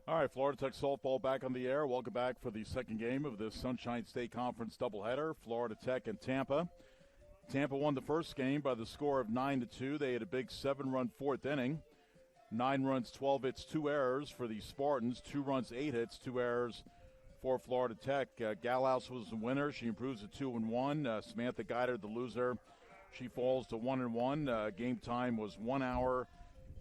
All right, Florida Tech softball back on the air. Welcome back for the second game of this Sunshine State Conference doubleheader, Florida Tech and Tampa. Tampa won the first game by the score of 9-2. They had a big 7-run fourth inning. 9 runs, 12 hits, 2 errors for the Spartans. 2 runs, 8 hits, 2 errors for Florida Tech. Galhouse was the winner. She improves to 2-1. Samantha Guider, the loser. She falls to 1-1. Game time was 1 hour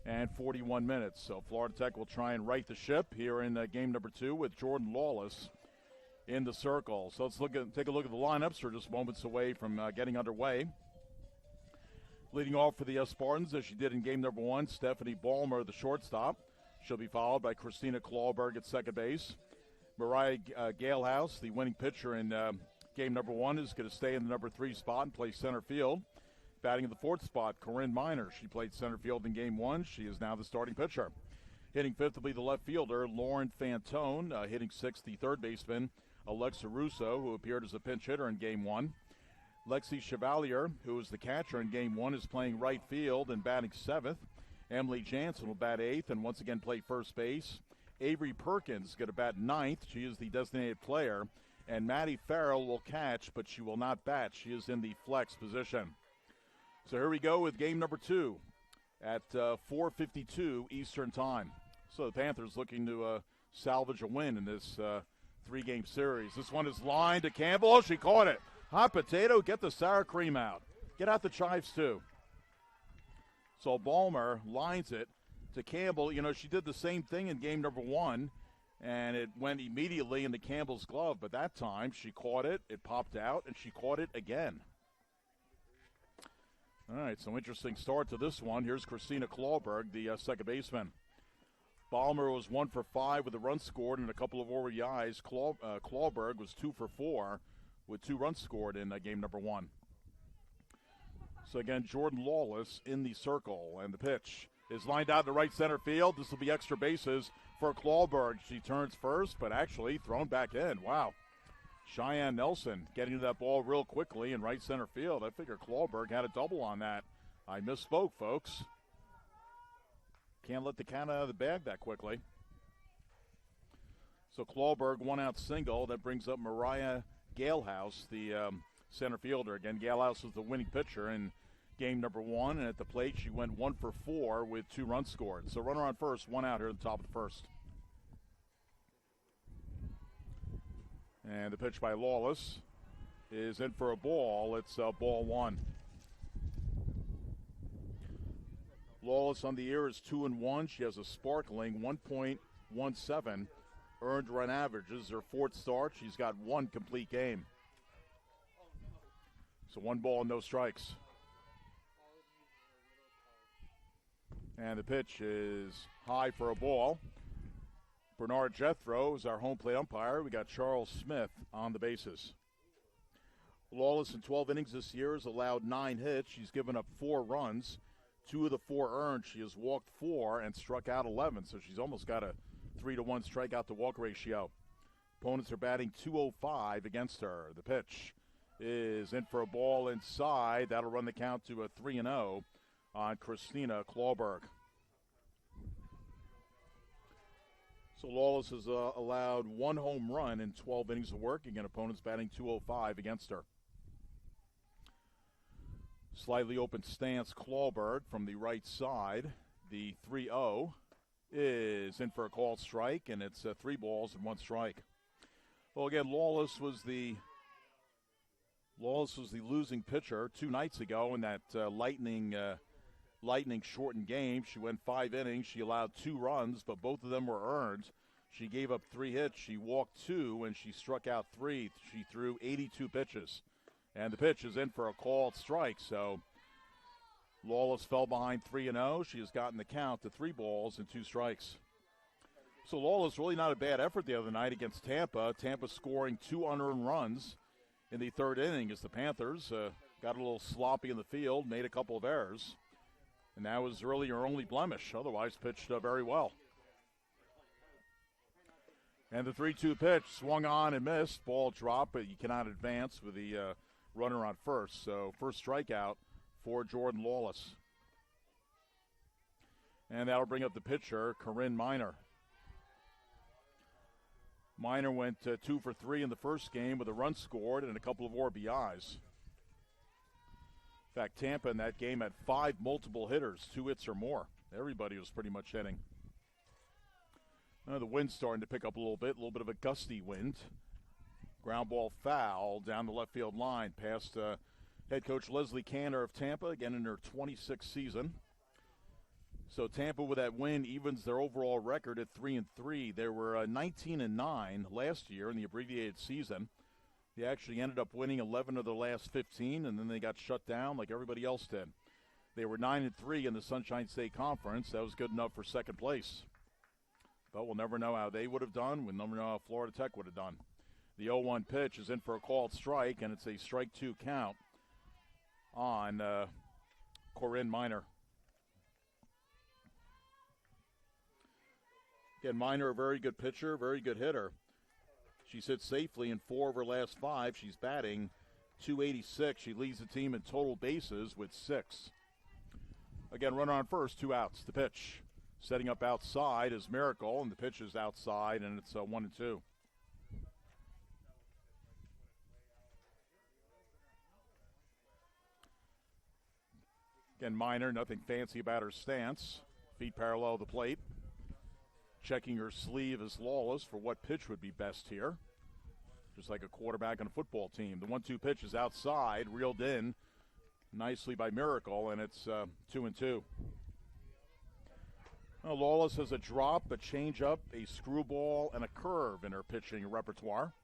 and 41 minutes. So Florida Tech will try and right the ship here in game number 2 with Jordan Lawless in the circle. So let's take a look at the lineups. We're just moments away from getting underway. Leading off for the Spartans, as she did in game number 1, Stephanie Ballmer, the shortstop. She'll be followed by Christina Klauberg at second base. Mariah Galehouse, the winning pitcher in game number 1, is going to stay in the number 3 spot and play center field. Batting in the 4th spot, Corinne Miner. She played center field in game 1. She is now the starting pitcher. Hitting 5th will be the left fielder, Lauren Fanton. Hitting 6th, the third baseman, Alexa Russo, who appeared as a pinch hitter in game 1. Lexi Chevalier, who was the catcher in game 1, is playing right field and batting 7th. Emily Jansen will bat 8th and once again play first base. Avery Perkins is going to bat 9th. She is the designated player. And Maddie Farrell will catch, but she will not bat. She is in the flex position. So here we go with game number 2 at 4:52 Eastern Time. So the Panthers looking to salvage a win in this 3-game series. This one is lined to Campbell. Oh, she caught it. Hot potato, get the sour cream out. Get out the chives, too. So Ballmer lines it to Campbell. You know, she did the same thing in game number 1, and it went immediately into Campbell's glove. But that time she caught it, it popped out, and she caught it again. All right, so interesting start to this one. Here's Christina Klauberg, the second baseman. Ballmer was 1 for 5 with a run scored and a couple of RBIs. Klauberg was 2 for 4 with 2 runs scored in game number 1. So again, Jordan Lawless in the circle, and the pitch is lined out to right center field. This will be extra bases for Klauberg. She turns first, but actually thrown back in. Wow. Cheyenne Nelson getting to that ball real quickly in right center field. I figure Klauberg had a double on that. I misspoke, folks. Can't let the cat out of the bag that quickly. So Klauberg, 1-out single. That brings up Mariah Galehouse, the center fielder. Again, Galehouse was the winning pitcher in game number 1. And at the plate, she went 1 for 4 with 2 runs scored. So runner on first, 1 out here at the top of the first. And the pitch by Lawless is in for a ball. It's ball 1. Lawless on the year is 2-1. She has a sparkling 1.17 earned run average. This is her 4th start. She's got 1 complete game. So 1 ball, no strikes. And the pitch is high for a ball. Bernard Jethro is our home plate umpire. We got Charles Smith on the bases. Lawless in 12 innings this year has allowed 9 hits. She's given up 4 runs. 2 of the 4 earned. She has walked 4 and struck out 11, so she's almost got a 3-to-1 strikeout to walk ratio. Opponents are batting .205 against her. The pitch is in for a ball inside. That'll run the count to a 3-0 on Christina Klauberg. So Lawless has allowed 1 home run in 12 innings of work. Again, opponents batting .205 against her. Slightly open stance, Klauberg from the right side. The 3-0 is in for a called strike, and it's 3 balls and 1 strike. Well, again, Lawless was the losing pitcher 2 nights ago in that lightning shortened game. She went 5 innings. She allowed 2 runs, but both of them were earned. She gave up 3 hits. She walked 2, and she struck out 3. She threw 82 pitches. And the pitch is in for a called strike. So Lawless fell behind 3-0. She has gotten the count to 3 balls and 2 strikes. So Lawless really not a bad effort the other night against Tampa. Tampa scoring 2 unearned runs in the 3rd inning as the Panthers got a little sloppy in the field, made a couple of errors. And that was really her only blemish. Otherwise pitched very well. And the 3-2 pitch swung on and missed. Ball dropped, but you cannot advance with the runner on first. So first strikeout for Jordan Lawless. And that'll bring up the pitcher, Corinne Miner. Minor went 2 for 3 in the first game with a run scored and a couple of RBIs. In fact, Tampa in that game had 5 multiple hitters, 2 hits or more. Everybody was pretty much hitting. The wind's starting to pick up a little bit of a gusty wind. Ground ball foul down the left field line past head coach Leslie Cantor of Tampa, again in her 26th season. So Tampa, with that win, evens their overall record at 3-3. They were 19-9 last year in the abbreviated season. They actually ended up winning 11 of their last 15, and then they got shut down like everybody else did. They were 9-3 in the Sunshine State Conference. That was good enough for second place. But we'll never know how they would have done. We'll never know how Florida Tech would have done. The 0-1 pitch is in for a called strike, and it's a strike 2 count on Corinne Minor. Again, Minor, a very good pitcher, very good hitter. She's hit safely in 4 of her last 5. She's batting .286. She leads the team in total bases with 6. Again, runner on first, 2 outs. The pitch. Setting up outside is Miracle, and the pitch is outside, and it's 1-2. Again, Minor, nothing fancy about her stance. Feet parallel to the plate. Checking her sleeve is Lawless for what pitch would be best here. Just like a quarterback on a football team. The 1-2 pitch is outside, reeled in nicely by Miracle, and it's 2-2. Well, Lawless has a drop, a changeup, a screwball, and a curve in her pitching repertoire.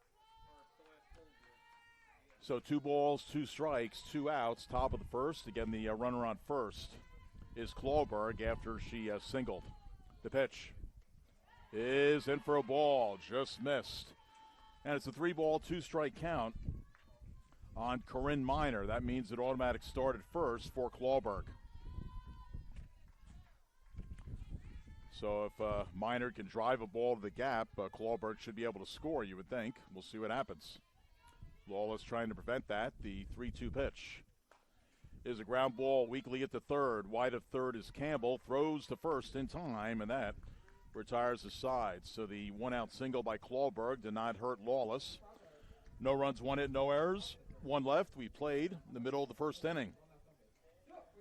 So 2 balls, 2 strikes, 2 outs, top of the first. Again, the runner on first is Klauberg after she singled. The pitch is in for a ball, just missed. And it's a 3-ball, 2-strike count on Corinne Minor. That means it automatic started first for Klauberg. So if Minor can drive a ball to the gap, Klauberg should be able to score, you would think. We'll see what happens. Lawless trying to prevent that. The 3-2 pitch is a ground ball weakly at the third. Wide of third is Campbell. Throws to first in time, and that retires the side. So the 1-out single by Klauberg did not hurt Lawless. No runs, 1 hit, no errors. 1 left. We played in the middle of the first inning.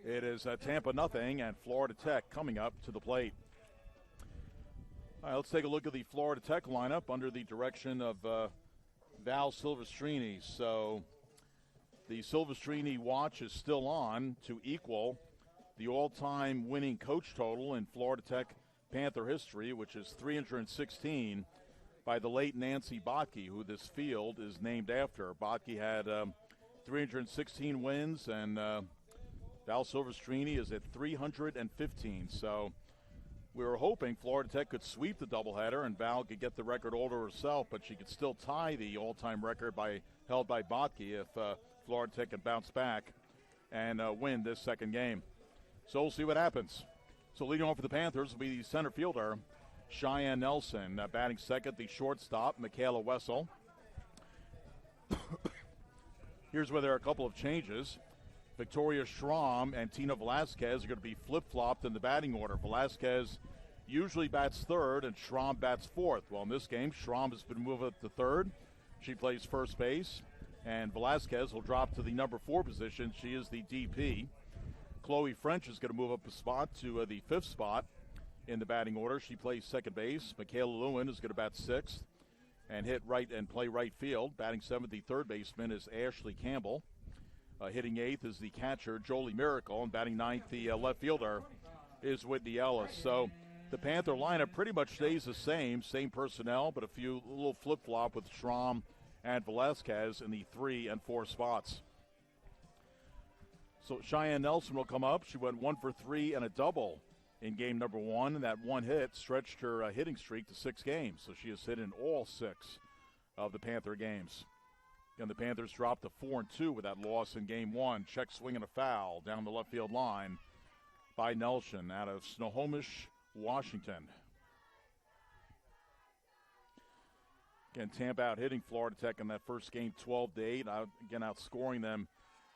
It is Tampa nothing, and Florida Tech coming up to the plate. All right, let's take a look at the Florida Tech lineup under the direction of Val Silvestrini. So the Silvestrini watch is still on to equal the all-time winning coach total in Florida Tech Panther history, which is 316 by the late Nancy Botke, who this field is named after. Botke had 316 wins, and Val Silvestrini is at 315. So we were hoping Florida Tech could sweep the doubleheader and Val could get the record all to herself, but she could still tie the all-time record held by Botke if Florida Tech can bounce back and win this second game. So we'll see what happens. So leading off for the Panthers will be the center fielder, Cheyenne Nelson. Batting second, the shortstop, Michaela Wessel. Here's where there are a couple of changes. Victoria Schramm and Tina Velazquez are going to be flip-flopped in the batting order. Velazquez usually bats third and Schramm bats fourth. Well, in this game, Schramm has been moved up to third. She plays first base, and Velazquez will drop to the number 4 position. She is the DP. Chloe French is going to move up a spot to the 5th spot in the batting order. She plays second base. Michaela Lewin is going to bat 6th and hit right and play right field. Batting 7th, the third baseman is Ashley Campbell. Hitting 8th is the catcher, Jolie Miracle, and batting 9th, the left fielder is Whitney Ellis. So the Panther lineup pretty much stays the same personnel, but a little flip-flop with Schramm and Velazquez in the 3 and 4 spots. So Cheyenne Nelson will come up. She went 1 for 3 and a double in game number 1, and that 1 hit stretched her hitting streak to 6 games. So she has hit in all 6 of the Panther games. And the Panthers dropped to 4-2 with that loss in game 1. Check swing and a foul down the left field line by Nelson out of Snohomish, Washington. Again, Tampa out hitting Florida Tech in that first game 12-8. Again, outscoring them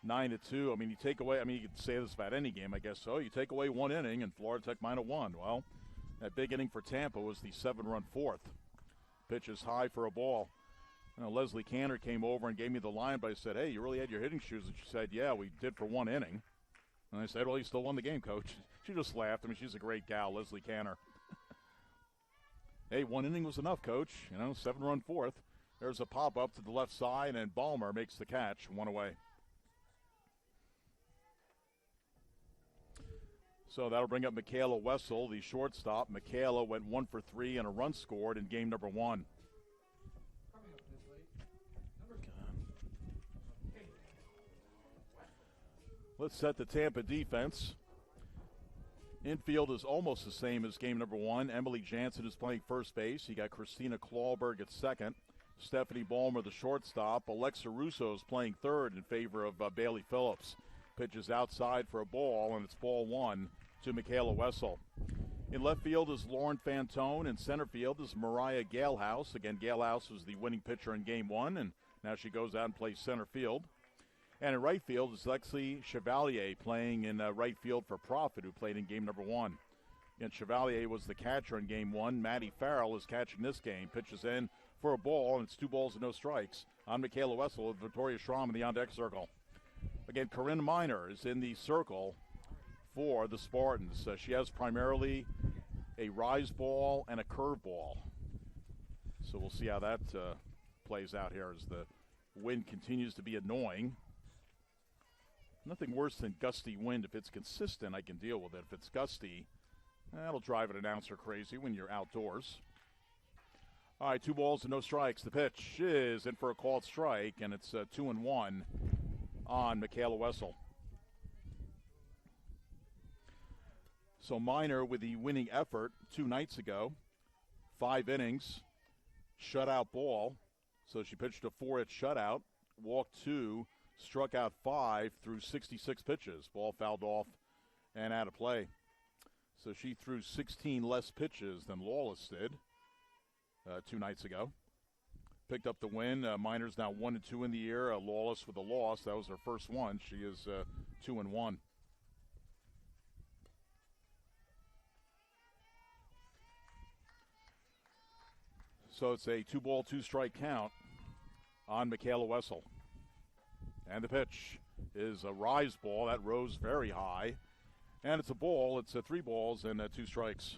9-2. I mean, you could say this about any game, I guess so. You take away 1 inning and Florida Tech might have won. Well, that big inning for Tampa was the 7-run fourth. Pitch is high for a ball. Leslie Cantor came over and gave me the line, but I said, hey, you really had your hitting shoes? And she said, yeah, we did for one inning. And I said, well, you still won the game, Coach. She just laughed. I mean, she's a great gal, Leslie Cantor. Hey, one inning was enough, Coach. 7-run fourth. There's a pop-up to the left side, and Ballmer makes the catch, one away. So that'll bring up Michaela Wessel, the shortstop. Michaela went 1 for 3 and a run scored in game number 1. Let's set the Tampa defense. Infield is almost the same as game number 1. Emily Jansen is playing first base. You got Christina Klauberg at second. Stephanie Ballmer, the shortstop. Alexa Russo is playing third in favor of Bailey Phillips. Pitches outside for a ball, and it's ball 1 to Michaela Wessel. In left field is Lauren Fanton. In center field is Mariah Galehouse. Again, Galehouse was the winning pitcher in game 1, and now she goes out and plays center field. And in right field is Lexi Chevalier playing in right field for Profit, who played in game number 1. And Chevalier was the catcher in game 1. Maddie Farrell is catching this game. Pitches in for a ball, and it's 2 balls and no strikes on Michaela Wessel with Victoria Schramm in the on-deck circle. Again, Corinne Miner is in the circle for the Spartans. She has primarily a rise ball and a curve ball. So we'll see how that plays out here as the wind continues to be annoying. Nothing worse than gusty wind. If it's consistent, I can deal with it. If it's gusty, that'll drive an announcer crazy when you're outdoors. All right, 2 balls and no strikes. The pitch is in for a called strike, and it's 2-1 on Michaela Wessel. So Miner with the winning effort 2 nights ago. 5 innings, shutout ball. So she pitched a 4-hit shutout, walked 2, struck out 5 through 66 pitches. Ball fouled off and out of play. So she threw 16 less pitches than Lawless did 2 nights ago. Picked up the win. Miner's now 1-2 in the year. Lawless with a loss. That was her first one. She is 2-1. So it's a 2-ball, 2-strike count on Michaela Wessel. And the pitch is a rise ball. That rose very high. And it's a ball. It's 3 balls and 2 strikes.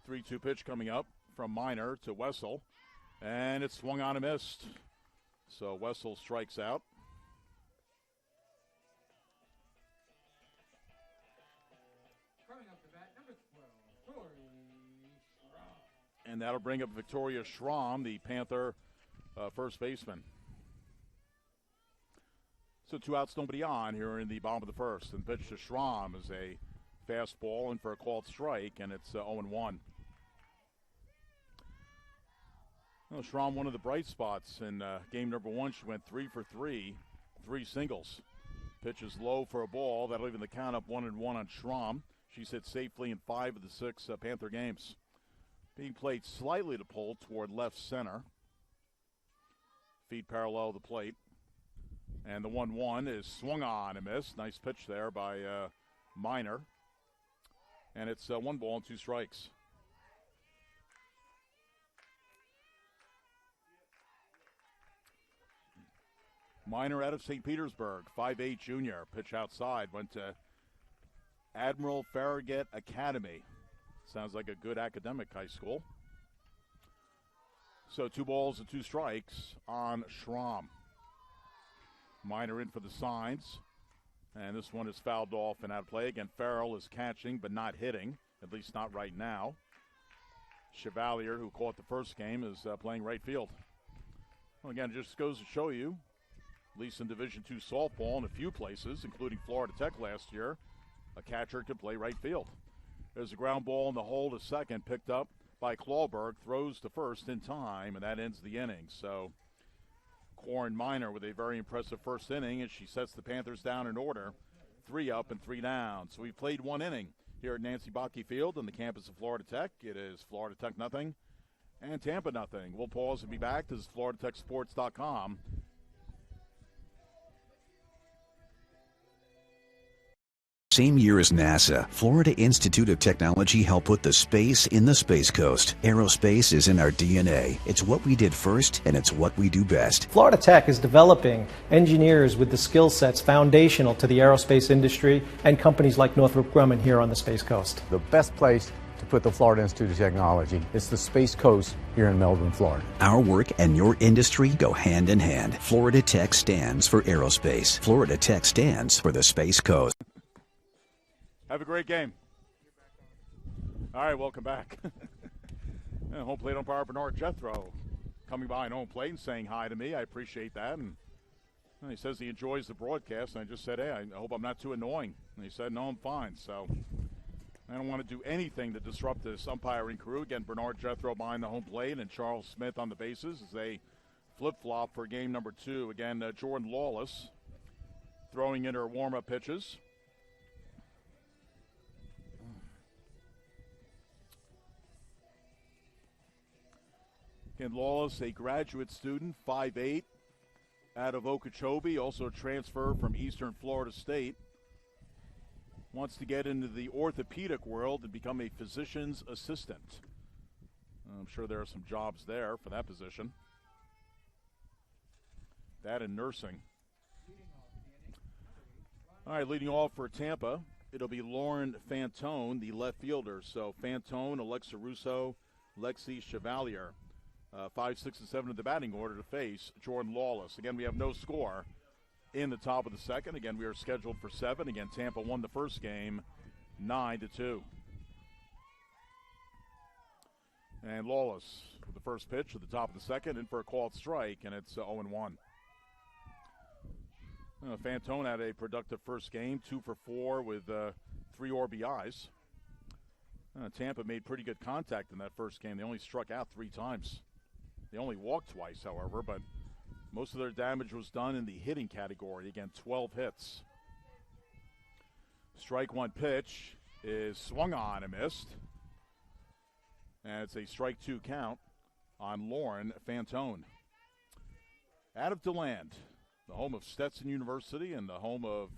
Three-two pitch coming up from Miner to Wessel. And it's swung on and missed. So Wessel strikes out. And that'll bring up Victoria Schramm, the Panther first baseman. So 2 outs, nobody on here in the bottom of the first. And pitch to Schramm is a fastball in for a called strike, and it's 0-1. Well, Schramm, one of the bright spots in game number 1. She went 3 for 3, 3 singles. Pitch is low for a ball. That'll even the count up 1-1 on Schramm. She's hit safely in 5 of the 6 Panther games. Being played slightly to pull toward left center. Feet parallel the plate. And the 1-1 is swung on and missed. Nice pitch there by Miner. And it's 1 ball and 2 strikes. Miner out of St. Petersburg, 5'8" junior. Pitch outside, went to Admiral Farragut Academy. Sounds like a good academic high school. So 2 balls and 2 strikes on Schramm. Miner in for the signs. And this one is fouled off and out of play. Again, Farrell is catching but not hitting, at least not right now. Chevalier, who caught the first game, is playing right field. Well, again, it just goes to show you, at least in Division II softball in a few places, including Florida Tech last year, a catcher could play right field. There's a ground ball in the hole to second, picked up by Klauberg, throws to first in time, and that ends the inning. So Corin Miner with a very impressive first inning, and she sets the Panthers down in order, 3 up and 3 down. So we played 1 inning here at Nancy Bocke Field on the campus of Florida Tech. It is Florida Tech nothing And Tampa nothing. We'll pause and be back. This is FloridaTechSports.com. Same year as NASA, Florida Institute of Technology helped put the space in the Space Coast. Aerospace is in our DNA. It's what we did first, and it's what we do best. Florida Tech is developing engineers with the skill sets foundational to the aerospace industry and companies like Northrop Grumman here on the Space Coast. The best place to put the Florida Institute of Technology is the Space Coast here in Melbourne, Florida. Our work and your industry go hand in hand. Florida Tech stands for aerospace. Florida Tech stands for the Space Coast. Have a great game. All right, welcome back. Home plate umpire Bernard Jethro coming by on home plate and saying hi to me. I appreciate that. And he says he enjoys the broadcast. And I just said, hey, I hope I'm not too annoying. And he said, no, I'm fine. So I don't want to do anything to disrupt this umpiring crew. Again, Bernard Jethro behind the home plate and Charles Smith on the bases as they flip-flop for game number 2. Again, Jordan Lawless throwing in her warm-up pitches. And Lawless, a graduate student, 5'8", out of Okeechobee, also a transfer from Eastern Florida State. Wants to get into the orthopedic world and become a physician's assistant. I'm sure there are some jobs there for that position. That and nursing. All right, leading off for Tampa, it'll be Lauren Fanton, the left fielder. So Fanton, Alexa Russo, Lexi Chevalier. 5, 6, and 7 in the batting order to face Jordan Lawless. Again, we have no score in the top of the second. Again, we are scheduled for 7. Again, Tampa won the first game 9-2. And Lawless with the first pitch at the top of the second, in for a called strike, and it's 0-1. Fanton had a productive first game, 2 for 4 with 3 RBIs. Tampa made pretty good contact in that first game. They only struck out 3 times. They only walked twice, however, but most of their damage was done in the hitting category. Again, 12 hits. Strike 1 pitch is swung on and missed. And it's a strike 2 count on Lauren Fanton. Out of DeLand, the home of Stetson University and the home of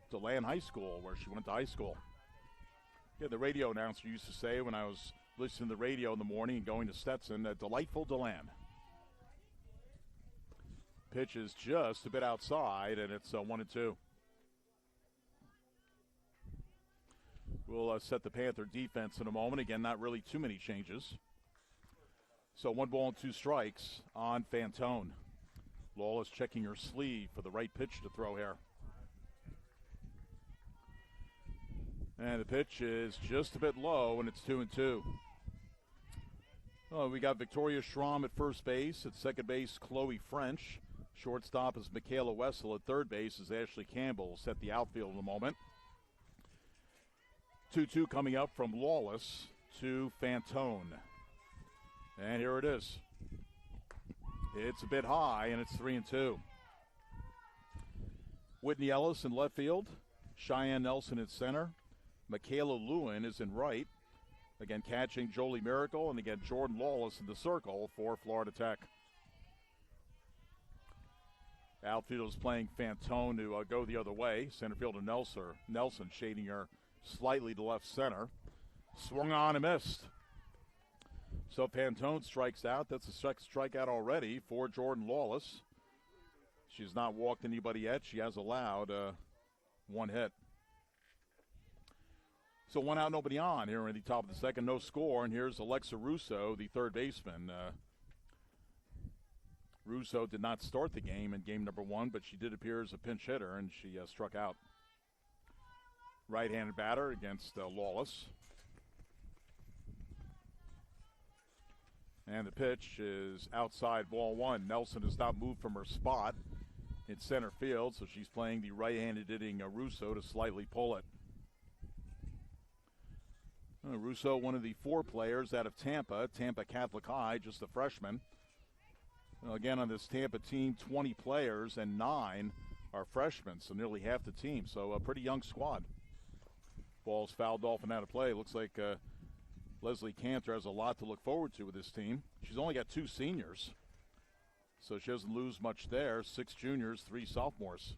DeLand High School, where she went to high school. Yeah, the radio announcer used to say when I was listening to the radio in the morning and going to Stetson, delightful DeLand. Pitch is just a bit outside, and it's 1-2. We'll set the Panther defense in a moment. Again, not really too many changes. So 1 ball and 2 strikes on Fanton. Lawless checking her sleeve for the right pitch to throw here. And the pitch is just a bit low, and it's 2-2. Oh, we got Victoria Schramm at first base. At second base, Chloe French. Shortstop is Michaela Wessel. At third base is Ashley Campbell. Will set the outfield in a moment. 2-2 coming up from Lawless to Fanton. And here it is. It's a bit high, and it's 3-2. Whitney Ellis in left field. Cheyenne Nelson at center. Michaela Lewin is in right. Again, catching Jolie Miracle, and again, Jordan Lawless in the circle for Florida Tech. Outfield is playing Fanton to go the other way. Center fielder Nelson shading her slightly to left center. Swung on and missed. So Fanton strikes out. That's the second strikeout already for Jordan Lawless. She's not walked anybody yet. She has allowed 1 hit. So 1 out, nobody on here in the top of the second. No score, and here's Alexa Russo, the third baseman. Russo did not start the game in game number 1, but she did appear as a pinch hitter, and she struck out. Right-handed batter against Lawless. And the pitch is outside, ball 1. Nelson has not moved from her spot in center field, so she's playing the right-handed hitting Russo to slightly pull it. Russo, one of the 4 players out of Tampa Catholic High, just a freshman. Again, on this Tampa team, 20 players and 9 are freshmen, so nearly half the team. So a pretty young squad. Ball's fouled off and out of play. Looks like Leslie Cantor has a lot to look forward to with this team. She's only got 2 seniors, so she doesn't lose much there. 6 juniors, 3 sophomores.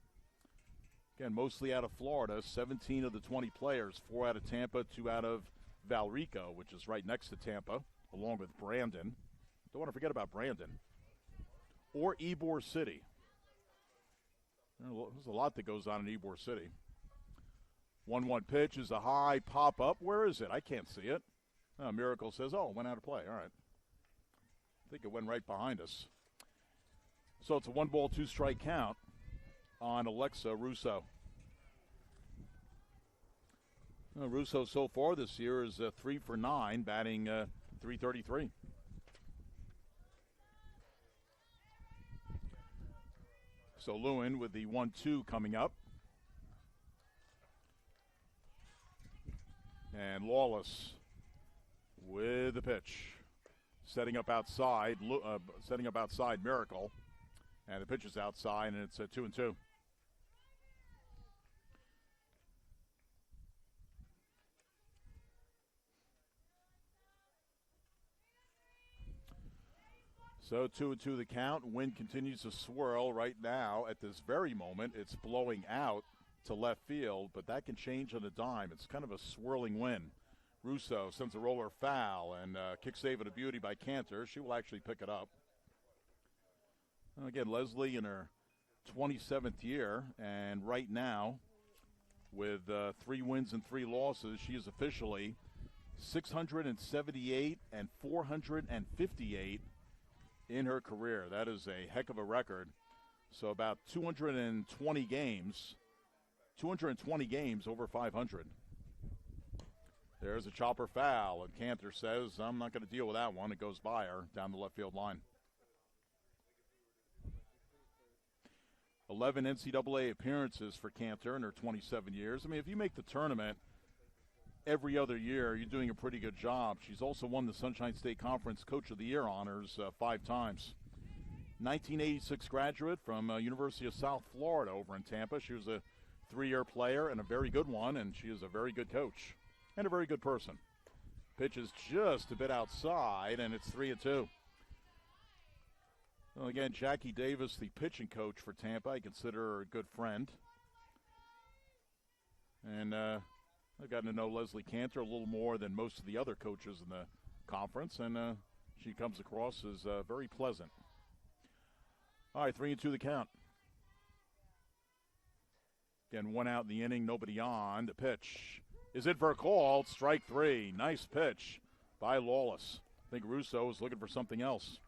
Again, mostly out of Florida. 17 of the 20 players, 4 out of Tampa, 2 out of Valrico, which is right next to Tampa, along with Brandon. Don't want to forget about Brandon. Or Ybor City. There's a lot that goes on in Ybor City. 1-1 pitch is a high pop-up. Where is it? I can't see it. Miracle says, it went out of play. All right. I think it went right behind us. So it's a 1-ball, 2-strike count on Alexa Russo. Russo so far this year is 3 for 9, batting .333. So Lewin with the 1-2 coming up. And Lawless with the pitch. Setting up outside Miracle. And the pitch is outside, and it's 2-2. So 2-2 the count. Wind continues to swirl right now. At this very moment, it's blowing out to left field, but that can change on a dime. It's kind of a swirling wind. Russo sends a roller foul, and kick save at a beauty by Cantor. She will actually pick it up. Again, Leslie in her 27th year, and right now, with 3 wins and 3 losses, she is officially 678 and 458 in her career. That is a heck of a record. So about 220 games over 500. There's a chopper foul, and Cantor says, I'm not going to deal with that one. It goes by her down the left field line. 11 NCAA appearances for Cantor in her 27 years. I mean, if you make the tournament every other year, you're doing a pretty good job. She's also won the Sunshine State Conference Coach of the Year honors 5 times. 1986 graduate from University of South Florida over in Tampa. She was a 3-year player and a very good one, and she is a very good coach and a very good person. Pitch is just a bit outside, and it's 3-2. Well, again, Jackie Davis, the pitching coach for Tampa. I consider her a good friend. And I've gotten to know Leslie Cantor a little more than most of the other coaches in the conference, and she comes across as very pleasant. All right, 3-2 the count. Again, 1 out in the inning, nobody on. The pitch is in for a call. Strike 3. Nice pitch by Lawless. I think Russo is looking for something else.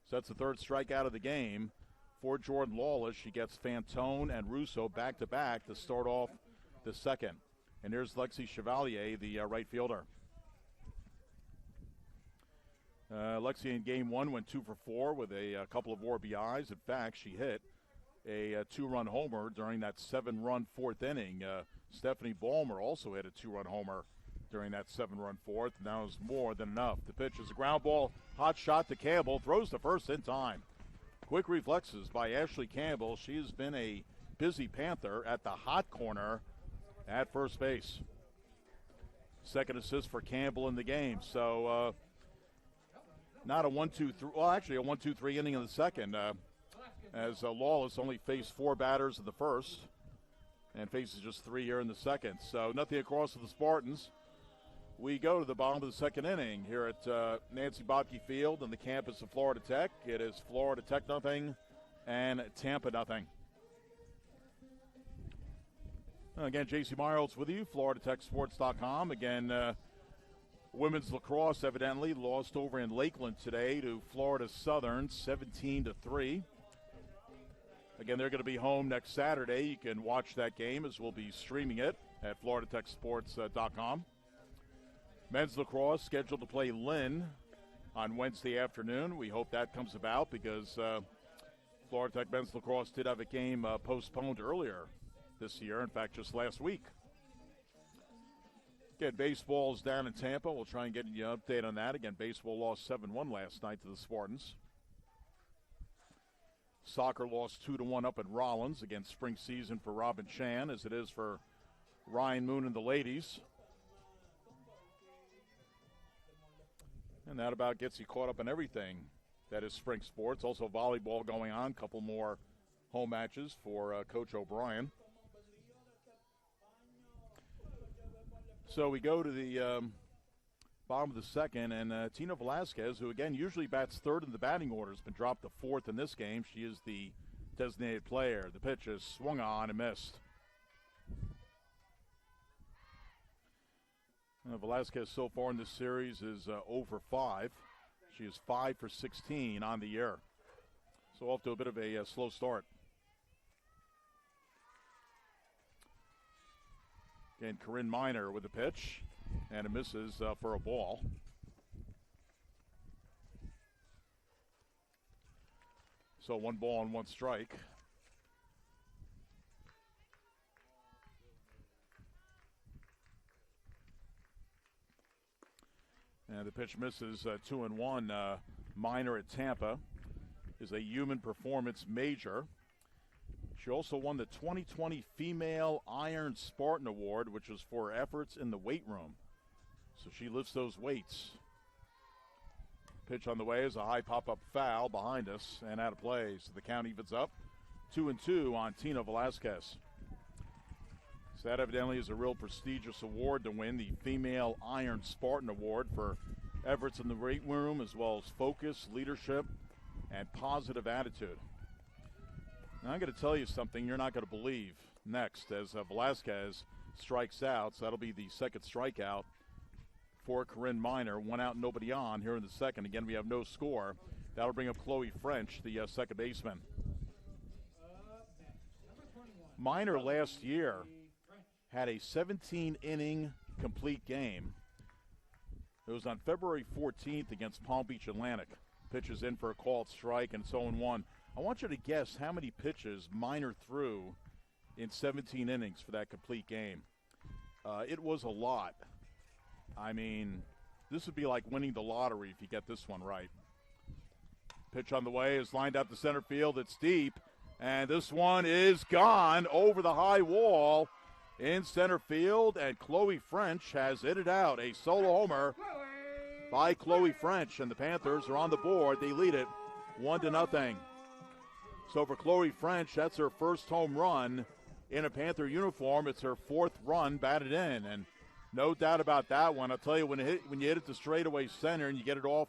So that's the 3rd strikeout of the game for Jordan Lawless. She gets Fanton and Russo back-to-back to start off the 2nd. And here's Lexi Chevalier, the right fielder. Lexi in game 1 went 2 for 4 with a couple of RBIs. In fact, she hit a 2-run homer during that 7-run 4th inning. Stephanie Ballmer also hit a 2-run homer during that 7-run 4th, and that was more than enough. The pitch is a ground ball, hot shot to Campbell, throws to first in time. Quick reflexes by Ashley Campbell. She has been a busy Panther at the hot corner at first base. 2nd assist for Campbell in the game. So not a 1-2-3, well, actually a 1-2-3 inning in the 2nd, as Lawless only faced 4 batters in the 1st and faces just 3 here in the 2nd. So nothing across to the Spartans. We go to the bottom of the 2nd inning here at Nancy Botke Field on the campus of Florida Tech. It is Florida Tech nothing and Tampa nothing. Again, J.C. Miles with you, FloridaTechSports.com. Again, women's lacrosse evidently lost over in Lakeland today to Florida Southern, 17-3. Again, they're going to be home next Saturday. You can watch that game as we'll be streaming it at FloridaTechSports.com. Men's lacrosse scheduled to play Lynn on Wednesday afternoon. We hope that comes about because Florida Tech men's lacrosse did have a game postponed earlier this year, in fact, just last week. Again, baseball is down in Tampa. We'll try and get you an update on that. Again, baseball lost 7-1 last night to the Spartans. Soccer lost 2-1 up at Rollins. Again, spring season for Robin Chan, as it is for Ryan Moon and the ladies. And that about gets you caught up in everything that is spring sports. Also volleyball going on, couple more home matches for Coach O'Brien. So we go to the bottom of the second, and Tina Velazquez, who again usually bats third in the batting order, has been dropped to fourth in this game. She is the designated player. The pitch is swung on and missed. Velazquez so far in this series is 0 for 5. She is 5 for 16 on the year. So off to a bit of a slow start. Again, Corinne Miner with the pitch, and it misses for a ball. So 1 ball and 1 strike. And the pitch misses 2-1. Miner at Tampa is a human performance major. She also won the 2020 Female Iron Spartan Award, which was for her efforts in the weight room. So she lifts those weights. Pitch on the way is a high pop-up foul behind us and out of play. So the count evens up 2-2 on Tina Velazquez. So that evidently is a real prestigious award to win, the Female Iron Spartan Award for efforts in the weight room, as well as focus, leadership, and positive attitude. Now I'm going to tell you something you're not going to believe next as Velazquez strikes out. So that'll be the second strikeout for Corinne Miner. 1 out, nobody on here in the second. Again, we have no score. That'll bring up Chloe French, the second baseman. Miner last year had a 17-inning complete game. It was on February 14th against Palm Beach Atlantic. Pitches in for a called strike, and it's 0-1. I want you to guess how many pitches Miner threw in 17 innings for that complete game. It was a lot. I mean, this would be like winning the lottery if you get this one right. Pitch on the way is lined out to center field. It's deep, and this one is gone over the high wall in center field, and Chloe French has hit it out. A solo homer by Chloe French, and the Panthers are on the board. They lead it 1-0. So for Chloe French, that's her first home run in a Panther uniform. It's her 4th run batted in, and no doubt about that one. I'll tell you, when you hit it to straightaway center and you get it off,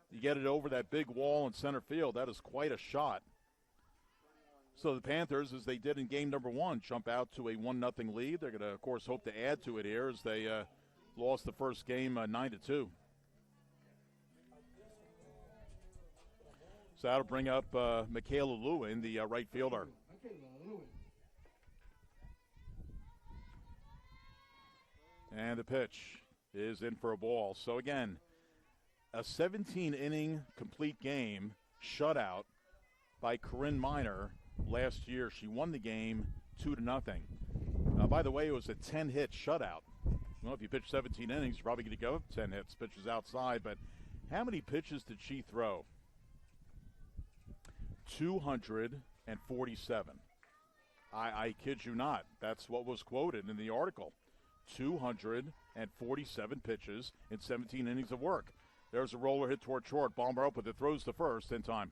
you get it over that big wall in center field, that is quite a shot. So the Panthers, as they did in game number 1, jump out to a 1-0 lead. They're going to, of course, hope to add to it here as they lost the first game 9-2. So that'll bring up Michaela Lewin, the right fielder. And the pitch is in for a ball. So again, a 17-inning complete game shutout by Corinne Miner last year. She won the game 2-0. By the way, it was a 10-hit shutout. Well, if you pitch 17 innings, you're probably going to go 10 hits. Pitches outside, but how many pitches did she throw? 247. I kid you not. That's what was quoted in the article. 247 pitches in 17 innings of work. There's a roller hit toward short. Balmer up with it. Throws to first in time.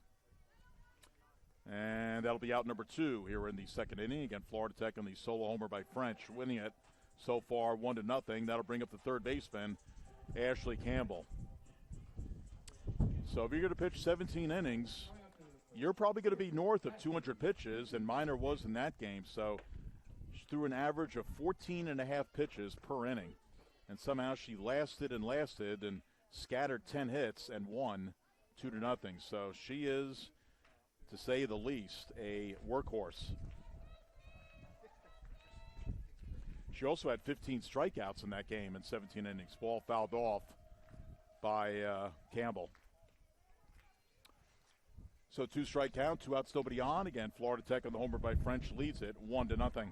And that'll be out number 2 here in the second inning. Again, Florida Tech on the solo homer by French, winning it so far 1-0. That'll bring up the third baseman, Ashley Campbell. So if you're going to pitch 17 innings, you're probably going to be north of 200 pitches, and Miner was in that game. So she threw an average of 14.5 pitches per inning. And somehow she lasted and scattered 10 hits and won 2-0. So she is, to say the least, a workhorse. She also had 15 strikeouts in that game in 17 innings. Ball fouled off by Campbell. So 2-strike count, 2 outs, nobody on. Again, Florida Tech on the homer by French leads it 1-0.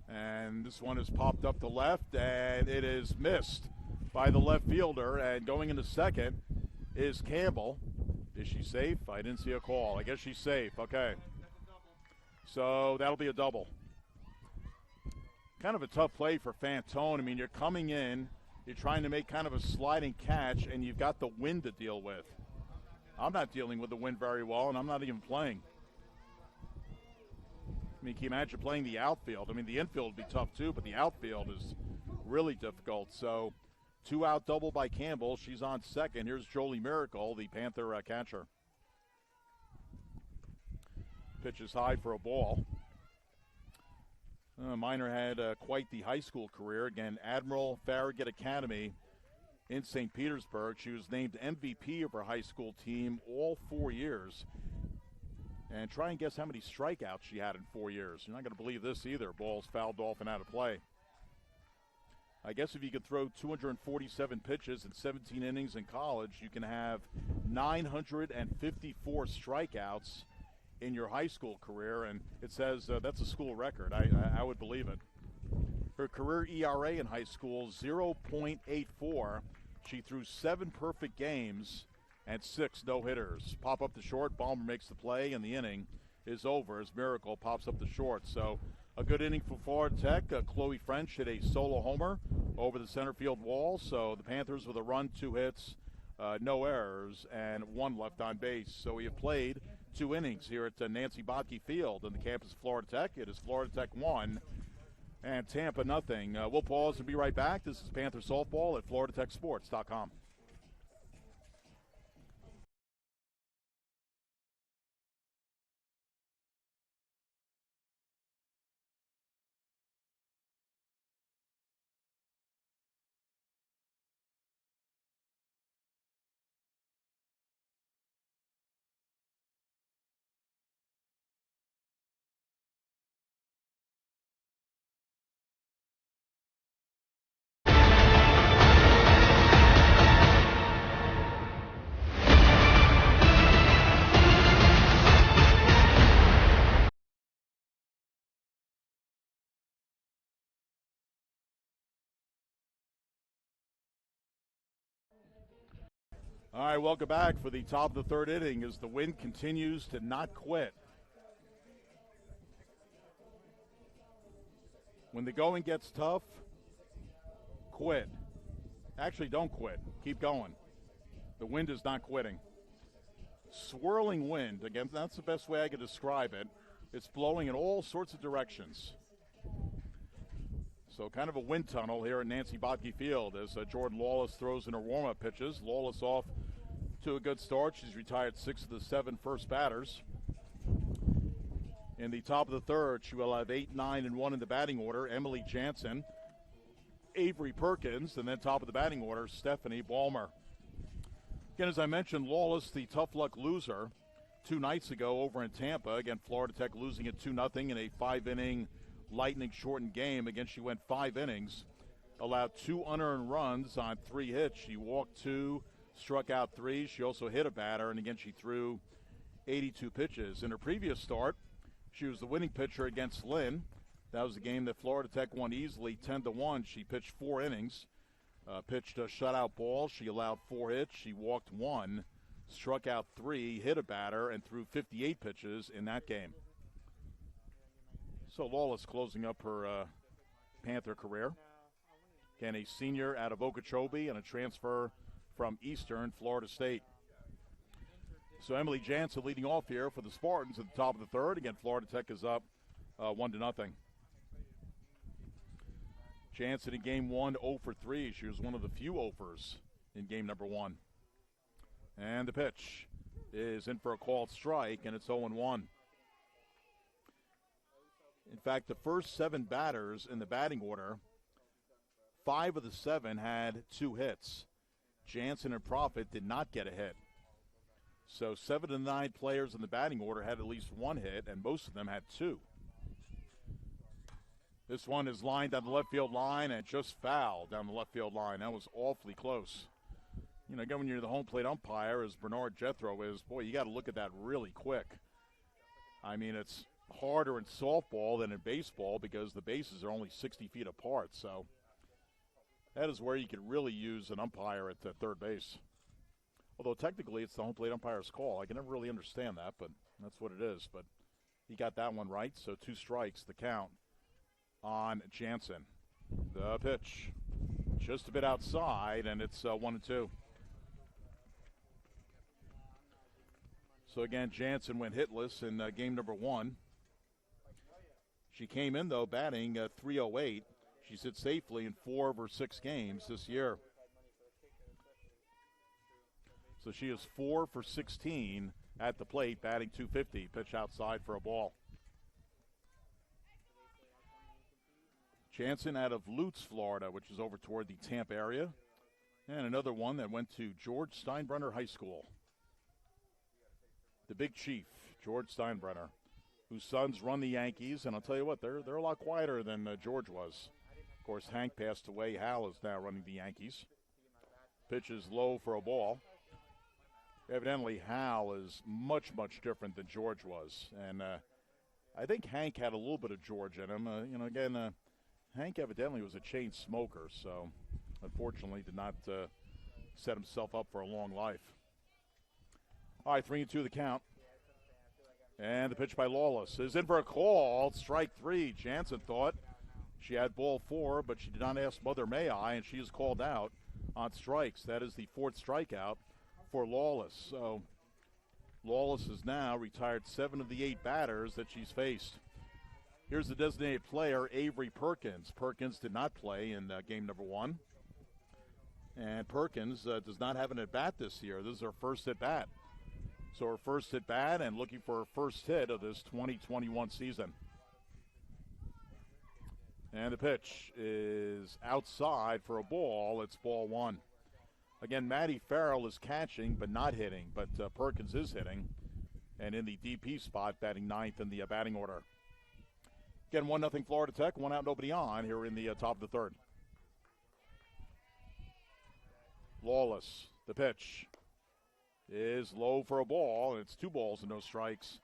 And this one is popped up to left, and it is missed by the left fielder. And going into second is Campbell. Is she safe? I didn't see a call. I guess she's safe. Okay. So that'll be a double. kind of a tough play for Fanton. I mean, you're coming in, you're trying to make kind of a sliding catch, and you've got the wind to deal with. I'm not dealing with the wind very well, and I'm not even playing. I mean, can you imagine playing the outfield? I mean, the infield would be tough too, but the outfield is really difficult. So, 2-out double by Campbell. She's on second. Here's Jolie Miracle, the Panther catcher. Pitch is high for a ball. Minor had quite the high school career. Again, Admiral Farragut Academy in St. Petersburg. She was named MVP of her high school team all 4 years. And try and guess how many strikeouts she had in 4 years. You're not going to believe this either. Ball's fouled off and out of play. I guess if you could throw 247 pitches in 17 innings in college, you can have 954 strikeouts in your high school career, and it says that's a school record. I would believe it. Her career ERA in high school, 0.84. She threw 7 perfect games and 6 no-hitters. Pop up the short, Balmer makes the play, and the inning is over as Miracle pops up the short. So a good inning for Florida Tech. Chloe French hit a solo homer over the center field wall. So the Panthers with a run, 2 hits, no errors, and 1 left on base. So we have played 2 innings here at Nancy Botke Field on the campus of Florida Tech. It is Florida Tech 1 and Tampa nothing. We'll pause and be right back. This is Panther Softball at FloridaTechSports.com. All right, welcome back for the top of the third inning as the wind continues to not quit. When the going gets tough, quit. Actually, don't quit. Keep going. The wind is not quitting. Swirling wind. Again, that's the best way I could describe it. It's blowing in all sorts of directions. So kind of a wind tunnel here at Nancy Botke Field as Jordan Lawless throws in her warm-up pitches. Lawless off to a good start. She's retired 6 of the 7 first batters. In the top of the third, she will have 8, 9, and 1 in the batting order. Emily Jansen, Avery Perkins, and then top of the batting order, Stephanie Ballmer. Again, as I mentioned, Lawless, the tough luck loser 2 nights ago over in Tampa. Again, Florida Tech losing it 2-0 in a 5-inning lightning shortened game. Again, she went 5 innings, allowed 2 unearned runs on 3 hits. She walked 2, struck out 3. She also hit a batter, and again, she threw 82 pitches. In her previous start, she was the winning pitcher against Lynn. That was a game that Florida Tech won easily, 10-1. She pitched 4 innings, pitched a shutout ball. She allowed 4 hits. She walked 1, struck out 3, hit a batter, and threw 58 pitches in that game. So Lawless closing up her Panther career. Again, a senior out of Okeechobee and a transfer from Eastern Florida State. So Emily Jansen leading off here for the Spartans at the top of the third. Again, Florida Tech is up 1-0. Jansen in game 1, 0 for 3. She was one of the few 0-fers in game number 1. And the pitch is in for a called strike, and it's 0-1. In fact, the first 7 batters in the batting order, 5 of the 7 had 2 hits. Jansen and Profit did not get a hit. So 7 of the 9 players in the batting order had at least 1 hit, and most of them had 2. This one is lined on the left field line and just fouled down the left field line. That was awfully close. You know, again, when you're the home plate umpire, as Bernard Jethro is, boy, you got to look at that really quick. I mean, it's harder in softball than in baseball because the bases are only 60 feet apart. So that is where you could really use an umpire at third base. Although technically it's the home plate umpire's call. I can never really understand that, but that's what it is. But he got that one right, so 2 strikes, the count on Jansen. The pitch just a bit outside, and it's 1-2. So again, Jansen went hitless in game number 1. She came in, though, batting .308. She's hit safely in 4 of her 6 games this year. So she is 4 for 16 at the plate, batting .250. Pitch outside for a ball. Jansen out of Lutz, Florida, which is over toward the Tampa area. And another one that went to George Steinbrenner High School. The big chief, George Steinbrenner, whose sons run the Yankees. And I'll tell you what, they're a lot quieter than George was. Of course, Hank passed away. Hal is now running the Yankees. Pitch is low for a ball. Evidently, Hal is much, much different than George was. And I think Hank had a little bit of George in him. Hank evidently was a chain smoker, so unfortunately did not set himself up for a long life. All right, 3-2 the count. And the pitch by Lawless is in for a call. Strike 3. Jansen thought she had ball 4, but she did not ask Mother May I, and she is called out on strikes. That is the 4th strikeout for Lawless. So Lawless has now retired 7 of the 8 batters that she's faced. Here's the designated player, Avery Perkins. Perkins did not play in game number 1. And Perkins does not have an at-bat this year. This is her first at-bat. So her first at-bat and looking for her first hit of this 2021 season. And the pitch is outside for a ball. It's ball 1. Again, Maddie Farrell is catching but not hitting, but Perkins is hitting. And in the DP spot, batting 9th in the batting order. Again, 1-0 Florida Tech, 1 out, nobody on here in the top of the 3rd. Lawless, the pitch is low for a ball, and it's 2 balls and no strikes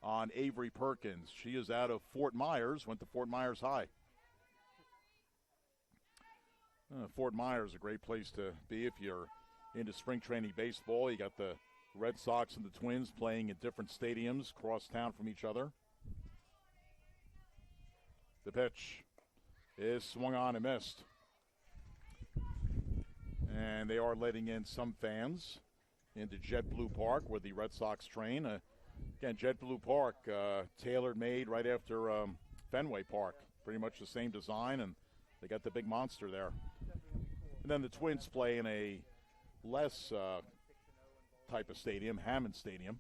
on Avery Perkins. She is out of Fort Myers, went to Fort Myers High. Fort Myers, a great place to be if you're into spring training baseball. You got the Red Sox and the Twins playing in different stadiums across town from each other. The pitch is swung on and missed. And they are letting in some fans into JetBlue Park where the Red Sox train. Again, JetBlue Park, tailor-made right after Fenway Park. Pretty much the same design, and they got the big monster there. And then the Twins play in a less type of stadium, Hammond Stadium.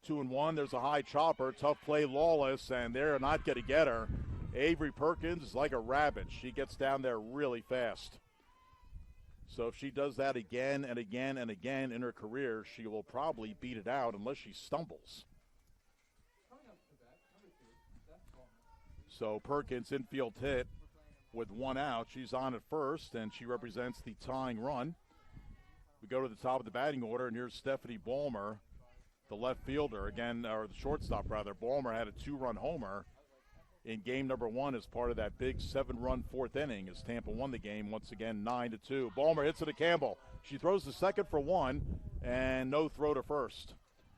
2-1, there's a high chopper, tough play, Lawless, and they're not going to get her. Avery Perkins is like a rabbit. She gets down there really fast. So if she does that again and again and again in her career, she will probably beat it out unless she stumbles. So Perkins infield hit with 1 out. She's on at first, and she represents the tying run. We go to the top of the batting order, and here's Stephanie Ballmer, the left fielder, again, or the shortstop, rather. Ballmer had a 2-run homer in game number 1 as part of that big 7-run 4th inning as Tampa won the game once again 9-2. Ballmer hits it to Campbell. She throws the second for 1 and no throw to first.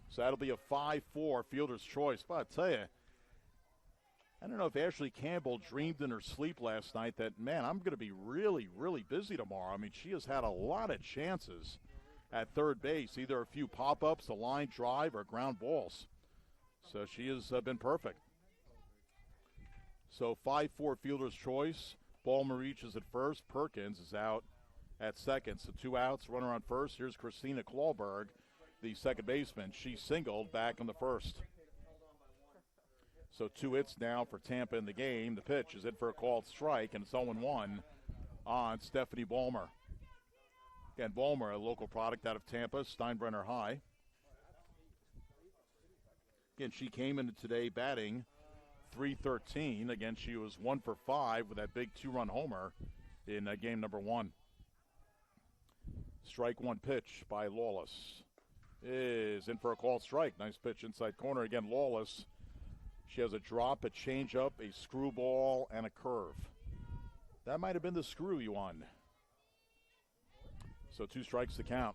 So that'll be a 5-4 fielder's choice. But I tell you, I don't know if Ashley Campbell dreamed in her sleep last night that, man, I'm going to be really, really busy tomorrow. I mean, she has had a lot of chances at third base, either a few pop-ups, a line drive, or ground balls. So she has been perfect. So 5-4 fielder's choice. Ballmer reaches at first. Perkins is out at second. So 2 outs, runner on first. Here's Christina Klauberg, the second baseman. She singled back in the first. So 2 hits now for Tampa in the game. The pitch is in for a called strike, and it's 0-1 on Stephanie Ballmer. Again, Ballmer, a local product out of Tampa, Steinbrenner High. Again, she came into today batting .313. Again, she was 1 for 5 with that big 2-run homer in game number 1. Strike 1 pitch by Lawless is in for a called strike. Nice pitch inside corner. Again, Lawless. She has a drop, a changeup, a screwball, and a curve. That might have been the screw you won. So 2 strikes to count.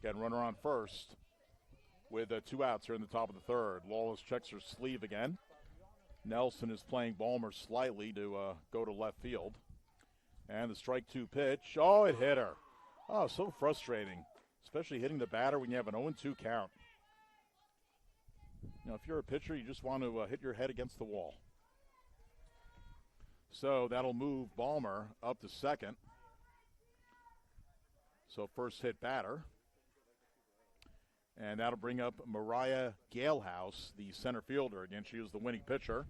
Again, runner on first with 2 outs here in the top of the 3rd. Lawless checks her sleeve again. Nelson is playing Balmer slightly to go to left field. And the strike 2 pitch. Oh, it hit her. Oh, so frustrating, especially hitting the batter when you have an 0-2 count. You know, if you're a pitcher, you just want to hit your head against the wall. So that'll move Balmer up to second. So first hit batter. And that'll bring up Mariah Galehouse, the center fielder. Again, she was the winning pitcher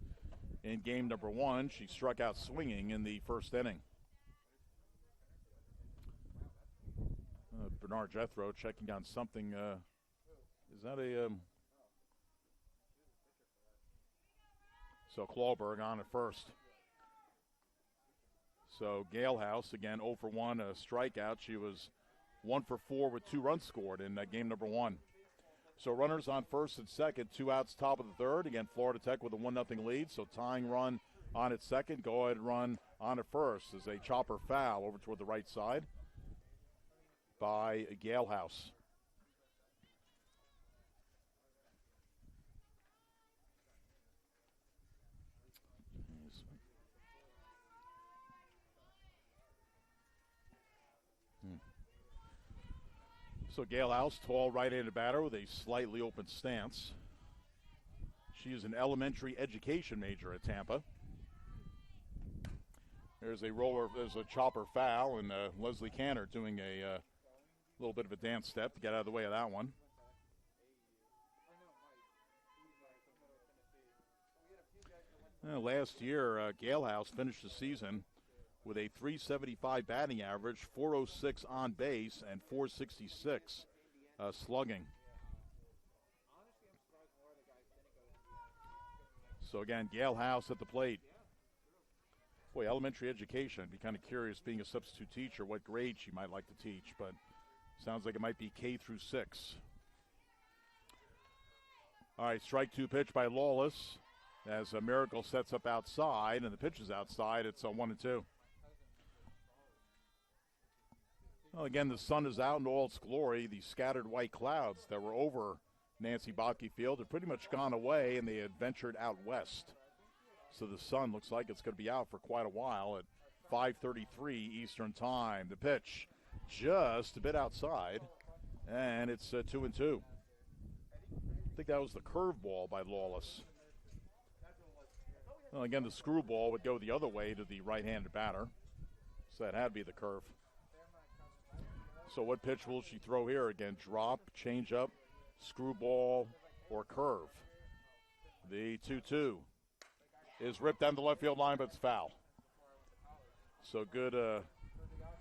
in game number 1. She struck out swinging in the first inning. Bernard Jethro checking on something. Is that a... So Klauberg on at first. So Galehouse, again, 0 for 1, a strikeout. She was 1 for 4 with 2 runs scored in game number 1. So runners on first and second, 2 outs, top of the third. Again, Florida Tech with a 1-0 lead. So tying run on at second, go ahead run on at first as a chopper foul over toward the right side by Galehouse. So Galehouse, tall right-handed batter with a slightly open stance. She is an elementary education major at Tampa. There's a roller, there's a chopper foul, and Leslie Canner doing a little bit of a dance step to get out of the way of that one. Last year, Galehouse finished the season with a .375 batting average, .406 on base, and .466 slugging. So again, Galehouse at the plate. Boy, elementary education. I'd be kind of curious, being a substitute teacher, what grade she might like to teach, but sounds like it might be K through 6. All right, strike 2 pitch by Lawless as a Miracle sets up outside, and the pitch is outside. It's a 1-2. Well, again, the sun is out in all its glory. The scattered white clouds that were over Nancy Botke Field have pretty much gone away, and they had ventured out west. So the sun looks like it's going to be out for quite a while at 5:33 Eastern Time. The pitch just a bit outside, and it's 2-2. I think that was the curveball by Lawless. Well, again, the screwball would go the other way to the right-handed batter, so that had to be the curve. So what pitch will she throw here? Again, drop, change up, screwball, or curve. The 2-2 is ripped down the left field line, but it's foul. So good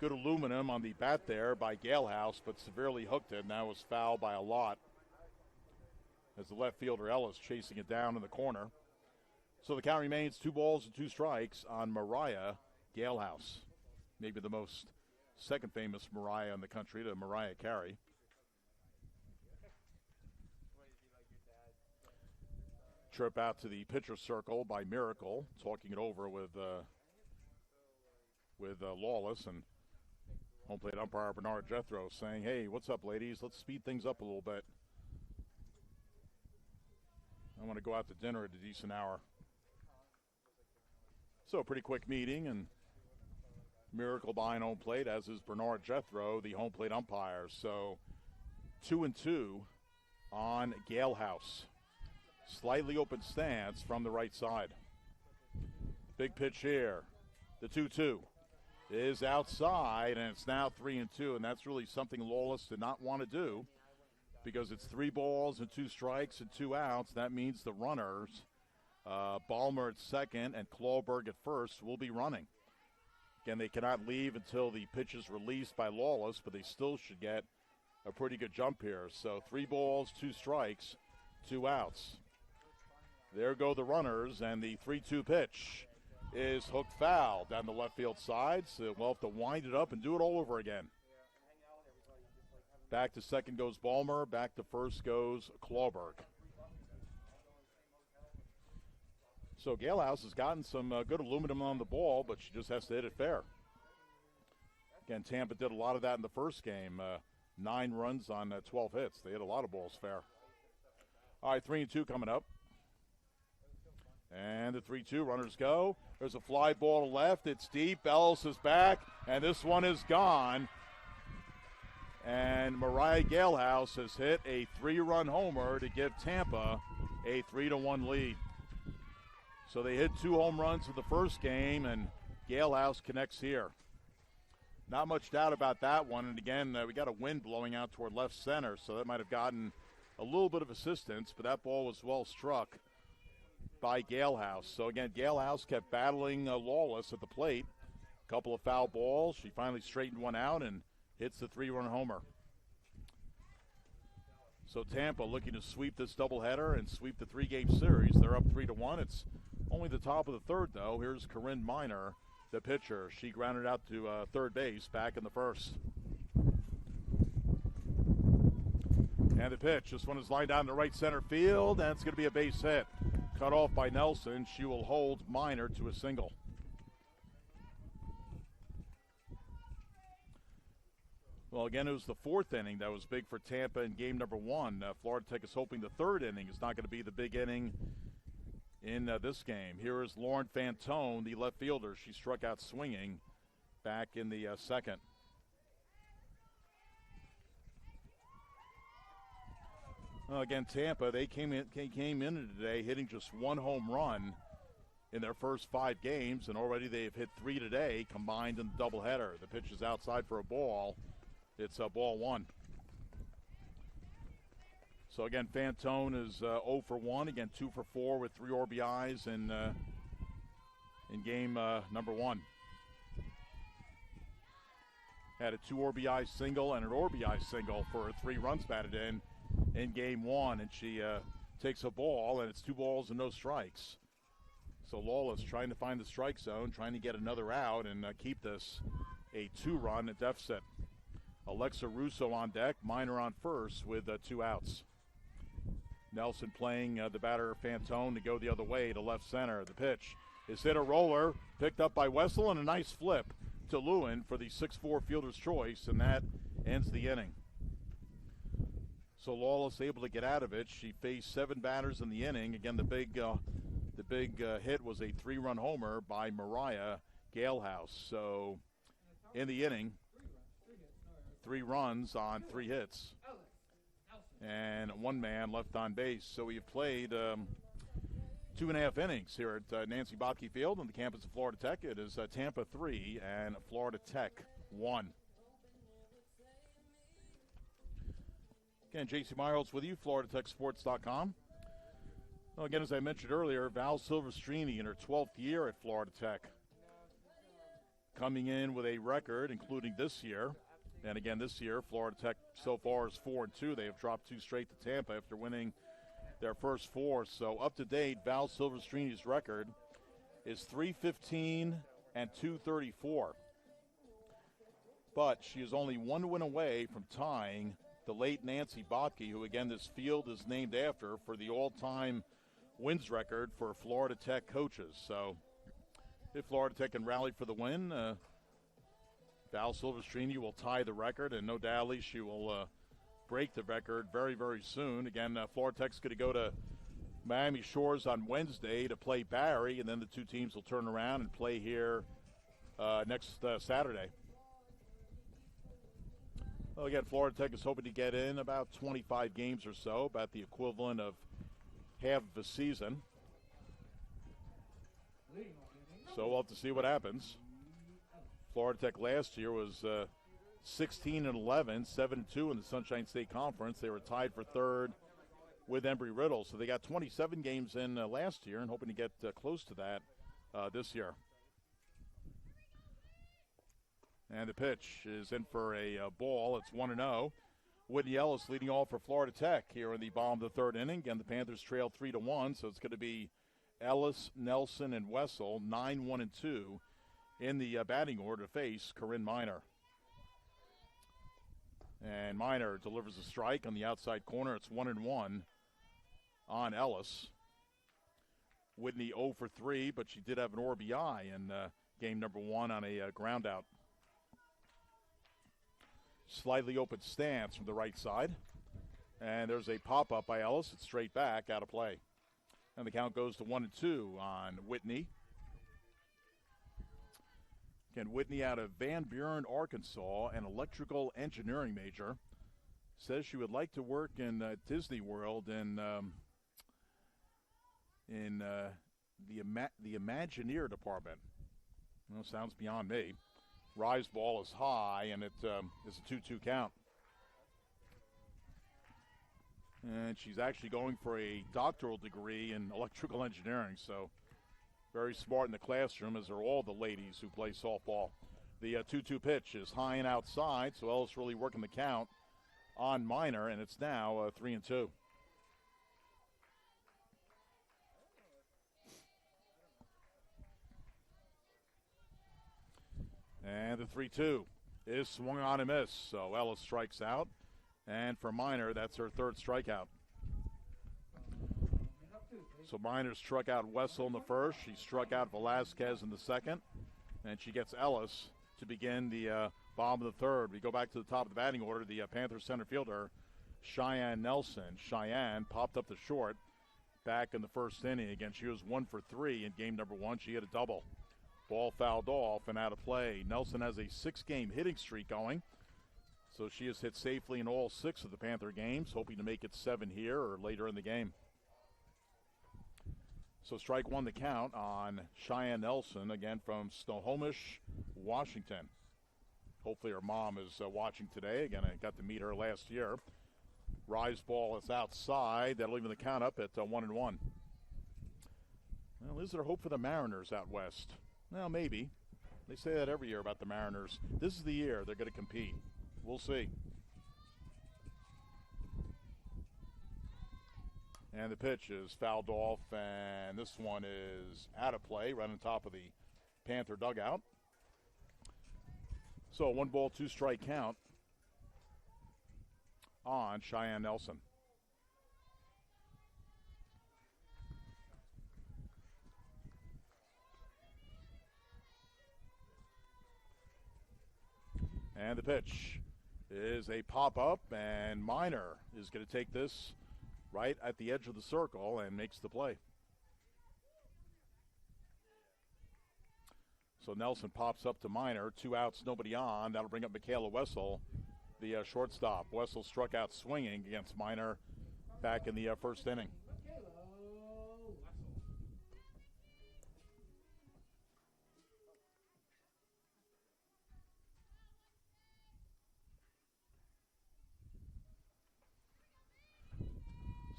aluminum on the bat there by Galehouse, but severely hooked it, and that was foul by a lot as the left fielder Ellis chasing it down in the corner. So the count remains 2 balls and 2 strikes on Mariah Galehouse. Maybe the most second famous Mariah in the country to Mariah Carey. Trip out to the pitcher circle by Miracle, talking it over with Lawless, and home plate umpire Bernard Jethro saying, "Hey, what's up, ladies? Let's speed things up a little bit. I want to go out to dinner at a decent hour." So a pretty quick meeting, and Miracle behind home plate, as is Bernard Jethro, the home plate umpire. So 2-2 on Galehouse. Slightly open stance from the right side. Big pitch here. The 2-2 is outside, and it's now 3-2, and that's really something Lawless did not want to do because it's 3 balls and 2 strikes and 2 outs. That means the runners, Balmer at second and Klauberg at first, will be running. Again, they cannot leave until the pitch is released by Lawless, but they still should get a pretty good jump here. So 3 balls, 2 strikes, 2 outs. There go the runners, and the 3-2 pitch is hooked foul down the left field side. So we'll have to wind it up and do it all over again. Back to second goes Balmer. Back to first goes Klauberg. So Galehouse has gotten some good aluminum on the ball, but she just has to hit it fair. Again, Tampa did a lot of that in the first game. 9 runs on 12 hits. They hit a lot of balls fair. All right, 3-2 coming up. And the 3-2 runners go. There's a fly ball to left. It's deep. Ellis is back, and this one is gone. And Mariah Galehouse has hit a 3-run homer to give Tampa a 3-1 lead. So they hit 2 home runs in the first game, and Galehouse connects here. Not much doubt about that one. And again, we got a wind blowing out toward left center, so that might have gotten a little bit of assistance, but that ball was well struck by Galehouse. So again, Galehouse kept battling Lawless at the plate. A couple of foul balls. She finally straightened one out and hits the 3-run homer. So Tampa looking to sweep this doubleheader and sweep the 3-game series. They're up 3-1. It's only the top of the third, though. Here's Corinne Miner, the pitcher. She grounded out to third base back in the first. And the pitch. This one is lined down to right center field, and it's going to be a base hit. Cut off by Nelson. She will hold Miner to a single. Well, again, it was the 4th inning that was big for Tampa in game number 1. Florida Tech is hoping the 3rd inning is not going to be the big inning in this game. Here is Lauren Fanton, the left fielder. She struck out swinging back in the second. Again, Tampa, they came in today hitting just 1 home run in their first 5 games, and already they've hit 3 today combined in the doubleheader. The pitch is outside for a ball. It's a ball 1. So again, Fanton is 0 for 1. Again, 2 for 4 with 3 RBIs in game number 1. Had a 2 RBI single and an RBI single for 3 runs batted in game 1, and she takes a ball, and it's 2 balls and no strikes. So Lawless trying to find the strike zone, trying to get another out and keep this a 2-run deficit. Alexa Russo on deck, Miner on first with 2 outs. Nelson playing the batter Fanton to go the other way to left center. The pitch is hit a roller, picked up by Wessel, and a nice flip to Lewin for the 6-4 fielder's choice, and that ends the inning. So Lawless able to get out of it. She faced 7 batters in the inning. Again, the big hit was a 3-run homer by Mariah Galehouse. So in the inning, 3 runs on 3 hits, and 1 man left on base. So we've played 2.5 innings here at Nancy Botke Field on the campus of Florida Tech. It is Tampa 3 and Florida Tech 1. Again, J.C. Miles with you, FloridaTechSports.com. Well, again, as I mentioned earlier, Val Silvestrini in her 12th year at Florida Tech, coming in with a record, including this year. And again, this year, Florida Tech so far is 4-2. They have dropped 2 straight to Tampa after winning their first 4. So up to date, Val Silvestrini's record is 315 and 234. But she is only 1 win away from tying the late Nancy Botke, who again this field is named after, for the all-time wins record for Florida Tech coaches. So if Florida Tech can rally for the win, Val Silvestrini will tie the record, and no doubt she will break the record very, very soon. Again, Florida Tech's going to go to Miami Shores on Wednesday to play Barry, and then the 2 teams will turn around and play here next Saturday. Well, again, Florida Tech is hoping to get in about 25 games or so, about the equivalent of half of a season. So we'll have to see what happens. Florida Tech last year was 16-11, 7-2 in the Sunshine State Conference. They were tied for 3rd with Embry-Riddle. So they got 27 games in last year and hoping to get close to that this year. And the pitch is in for a ball. It's 1-0. Whitney Ellis leading off for Florida Tech here in the bottom of the 3rd inning. Again, the Panthers trail 3-1, so it's going to be Ellis, Nelson, and Wessel, 9-1-2 in the batting order to face Corinne Miner. And Miner delivers a strike on the outside corner. It's 1-1 on Ellis. Whitney 0 for 3, but she did have an RBI in game number 1 on a ground out. Slightly open stance from the right side. And there's a pop-up by Ellis. It's straight back, out of play. And the count goes to 1-2 on Whitney. Again, Whitney out of Van Buren, Arkansas, an electrical engineering major. Says she would like to work in Disney World in the Imagineer department. Well, sounds beyond me. Rise ball is high, and it is a 2-2 count. And she's actually going for a doctoral degree in electrical engineering, so very smart in the classroom, as are all the ladies who play softball. The 2-2 pitch is high and outside, so Ellis really working the count on Minor, and it's now 3-2. And the 3-2 is swung on and miss, so Ellis strikes out. And for Minor, that's her third strikeout. So Minor struck out Wessel in the first. She struck out Velazquez in the second. And she gets Ellis to begin the bottom of the third. We go back to the top of the batting order. The Panthers center fielder, Cheyenne Nelson. Cheyenne popped up the short back in the first inning. Again, she was 1 for 3 in game number 1. She hit a double. Ball fouled off and out of play. Nelson has a 6-game hitting streak going. So she has hit safely in all 6 of the Panther games, hoping to make it 7 here or later in the game. So strike one the count on Cheyenne Nelson, again from Snohomish, Washington. Hopefully her mom is watching today. Again, I got to meet her last year. Rise ball is outside. That'll even the count up at 1-1. Well, is there hope for the Mariners out west? Well, maybe. They say that every year about the Mariners. This is the year they're going to compete. We'll see. And the pitch is fouled off, and this one is out of play, right on top of the Panther dugout. So 1 ball, 2 strike count on Cheyenne Nelson. And the pitch is a pop-up, and Minor is going to take this right at the edge of the circle and makes the play. So Nelson pops up to Minor, 2 outs, nobody on. That'll bring up Michaela Wessel, the shortstop. Wessel struck out swinging against Minor back in the first inning.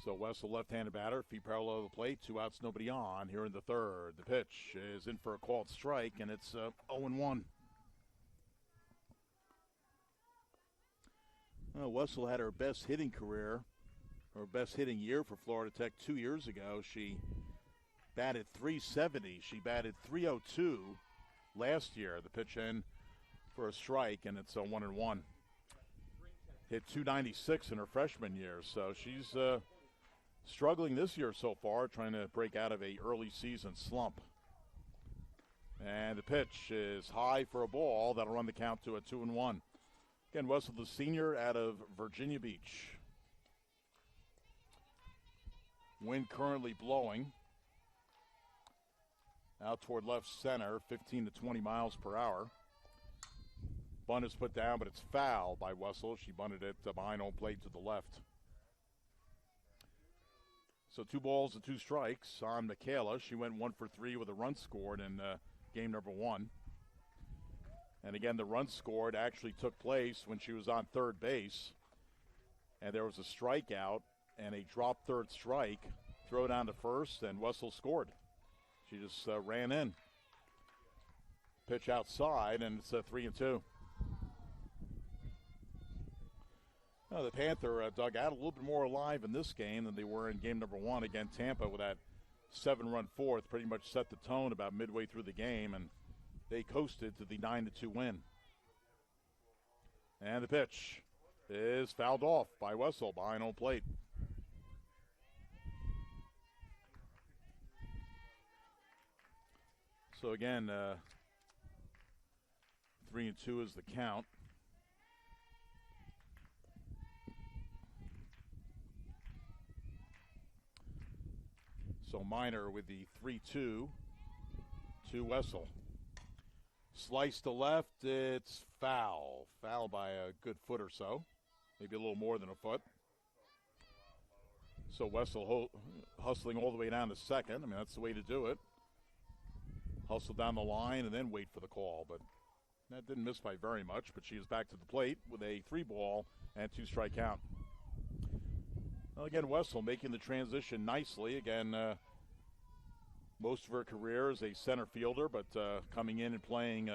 So Wessel, left-handed batter, feet parallel to the plate, 2 outs, nobody on here in the third. The pitch is in for a called strike, and it's 0-1. Well, Wessel had her best hitting career, or best hitting year for Florida Tech 2 years ago. She batted .370. She batted .302 last year. The pitch in for a strike, and it's 1-1. Hit .296 in her freshman year, so she's struggling this year so far, trying to break out of a early season slump. And the pitch is high for a ball. That'll run the count to a 2-1. Again, Wessel, the senior out of Virginia Beach. Wind currently blowing out toward left center, 15 to 20 miles per hour. Bunt is put down, but it's foul by Wessel. She bunted it behind home plate to the left. So 2 balls and 2 strikes on Michaela. She went 1 for 3 with a run scored in game number 1. And again, the run scored actually took place when she was on third base. And there was a strikeout and a drop third strike, throw down to first, and Wessel scored. She just ran in. Pitch outside, and it's 3-2. The Panther dugout a little bit more alive in this game than they were in game number 1. Again, Tampa with that 7-run fourth pretty much set the tone about midway through the game, and they coasted to the 9-2 win. And the pitch is fouled off by Wessel behind home plate. So again, 3-2 is the count. So Minor with the 3-2 to Wessel. Slice to left, it's foul. Foul by a good foot or so, maybe a little more than a foot. So Wessel hustling all the way down to second. I mean, that's the way to do it. Hustle down the line and then wait for the call, but that didn't miss by very much, but she is back to the plate with a 3-ball and 2-strike count. Well, again, Wessel making the transition nicely. Again, most of her career as a center fielder, but coming in and playing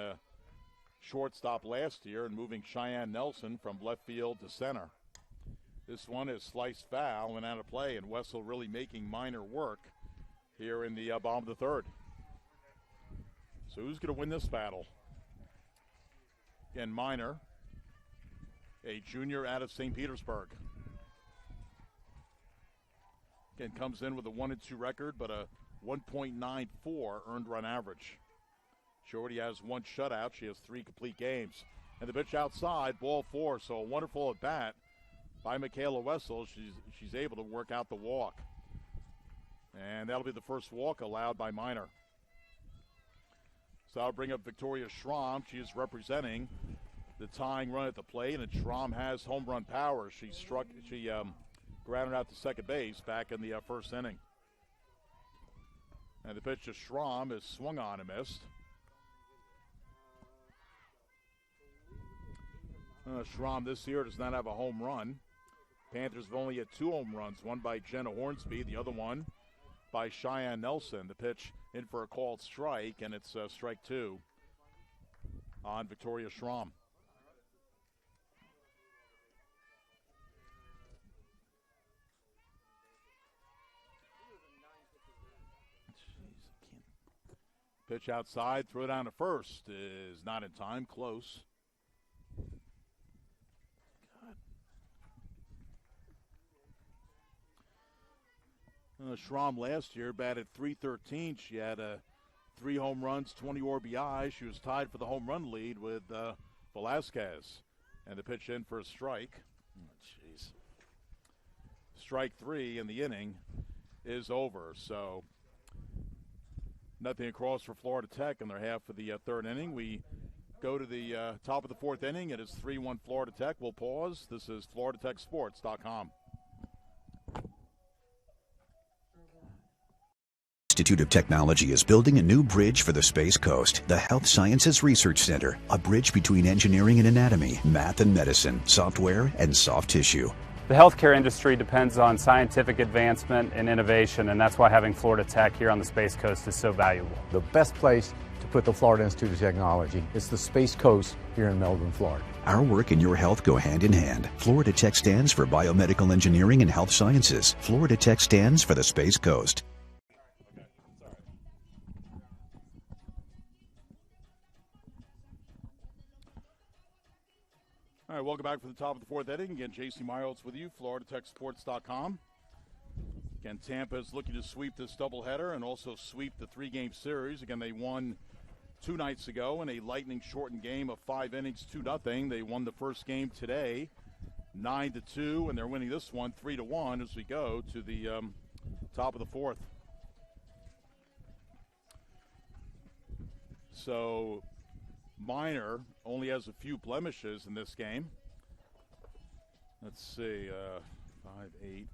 shortstop last year and moving Cheyenne Nelson from left field to center. This one is sliced foul and out of play, and Wessel really making Minor work here in the bottom of the third. So who's going to win this battle? Again, Minor, a junior out of St. Petersburg. Again, comes in with a 1-2 record, but a 1.94 earned run average. She already has 1 shutout. She has 3 complete games. And the pitch outside, ball 4. So a wonderful at bat by Michaela Wessel. She's able to work out the walk. And that'll be the first walk allowed by Minor. So I'll bring up Victoria Schramm. She is representing the tying run at the plate, and Schramm has home run power. She grounded out to second base back in the first inning. And the pitch to Schramm is swung on and missed. Schramm this year does not have a home run. Panthers have only had 2 home runs, one by Jenna Hornsby, the other one by Cheyenne Nelson. The pitch in for a called strike, and it's strike 2 on Victoria Schramm. Pitch outside, throw down to first is not in time, close. Schramm last year batted .313. She had 3 home runs, 20 RBI. She was tied for the home run lead with Velazquez. And the pitch in for a strike. Jeez. Strike 3 in the inning is over. So nothing across for Florida Tech in their half of the third inning. We go to the top of the 4th inning. It is 3-1 Florida Tech. We'll pause. This is FloridaTechSports.com. Institute of Technology is building a new bridge for the Space Coast, the Health Sciences Research Center, a bridge between engineering and anatomy, math and medicine, software and soft tissue. The healthcare industry depends on scientific advancement and innovation, and that's why having Florida Tech here on the Space Coast is so valuable. The best place to put the Florida Institute of Technology is the Space Coast here in Melbourne, Florida. Our work and your health go hand in hand. Florida Tech stands for Biomedical Engineering and Health Sciences. Florida Tech stands for the Space Coast. All right, welcome back for the top of the 4th inning. Again, J.C. Myholtz with you, FloridaTechSports.com. Again, Tampa is looking to sweep this doubleheader and also sweep the 3-game series. Again, they won 2 nights ago in a lightning-shortened game of 5 innings, 2-0. They won the first game today, 9-2, and they're winning this one 3-1 as we go to the top of the 4th. So Minor only has a few blemishes in this game. Let's see, 5, 8.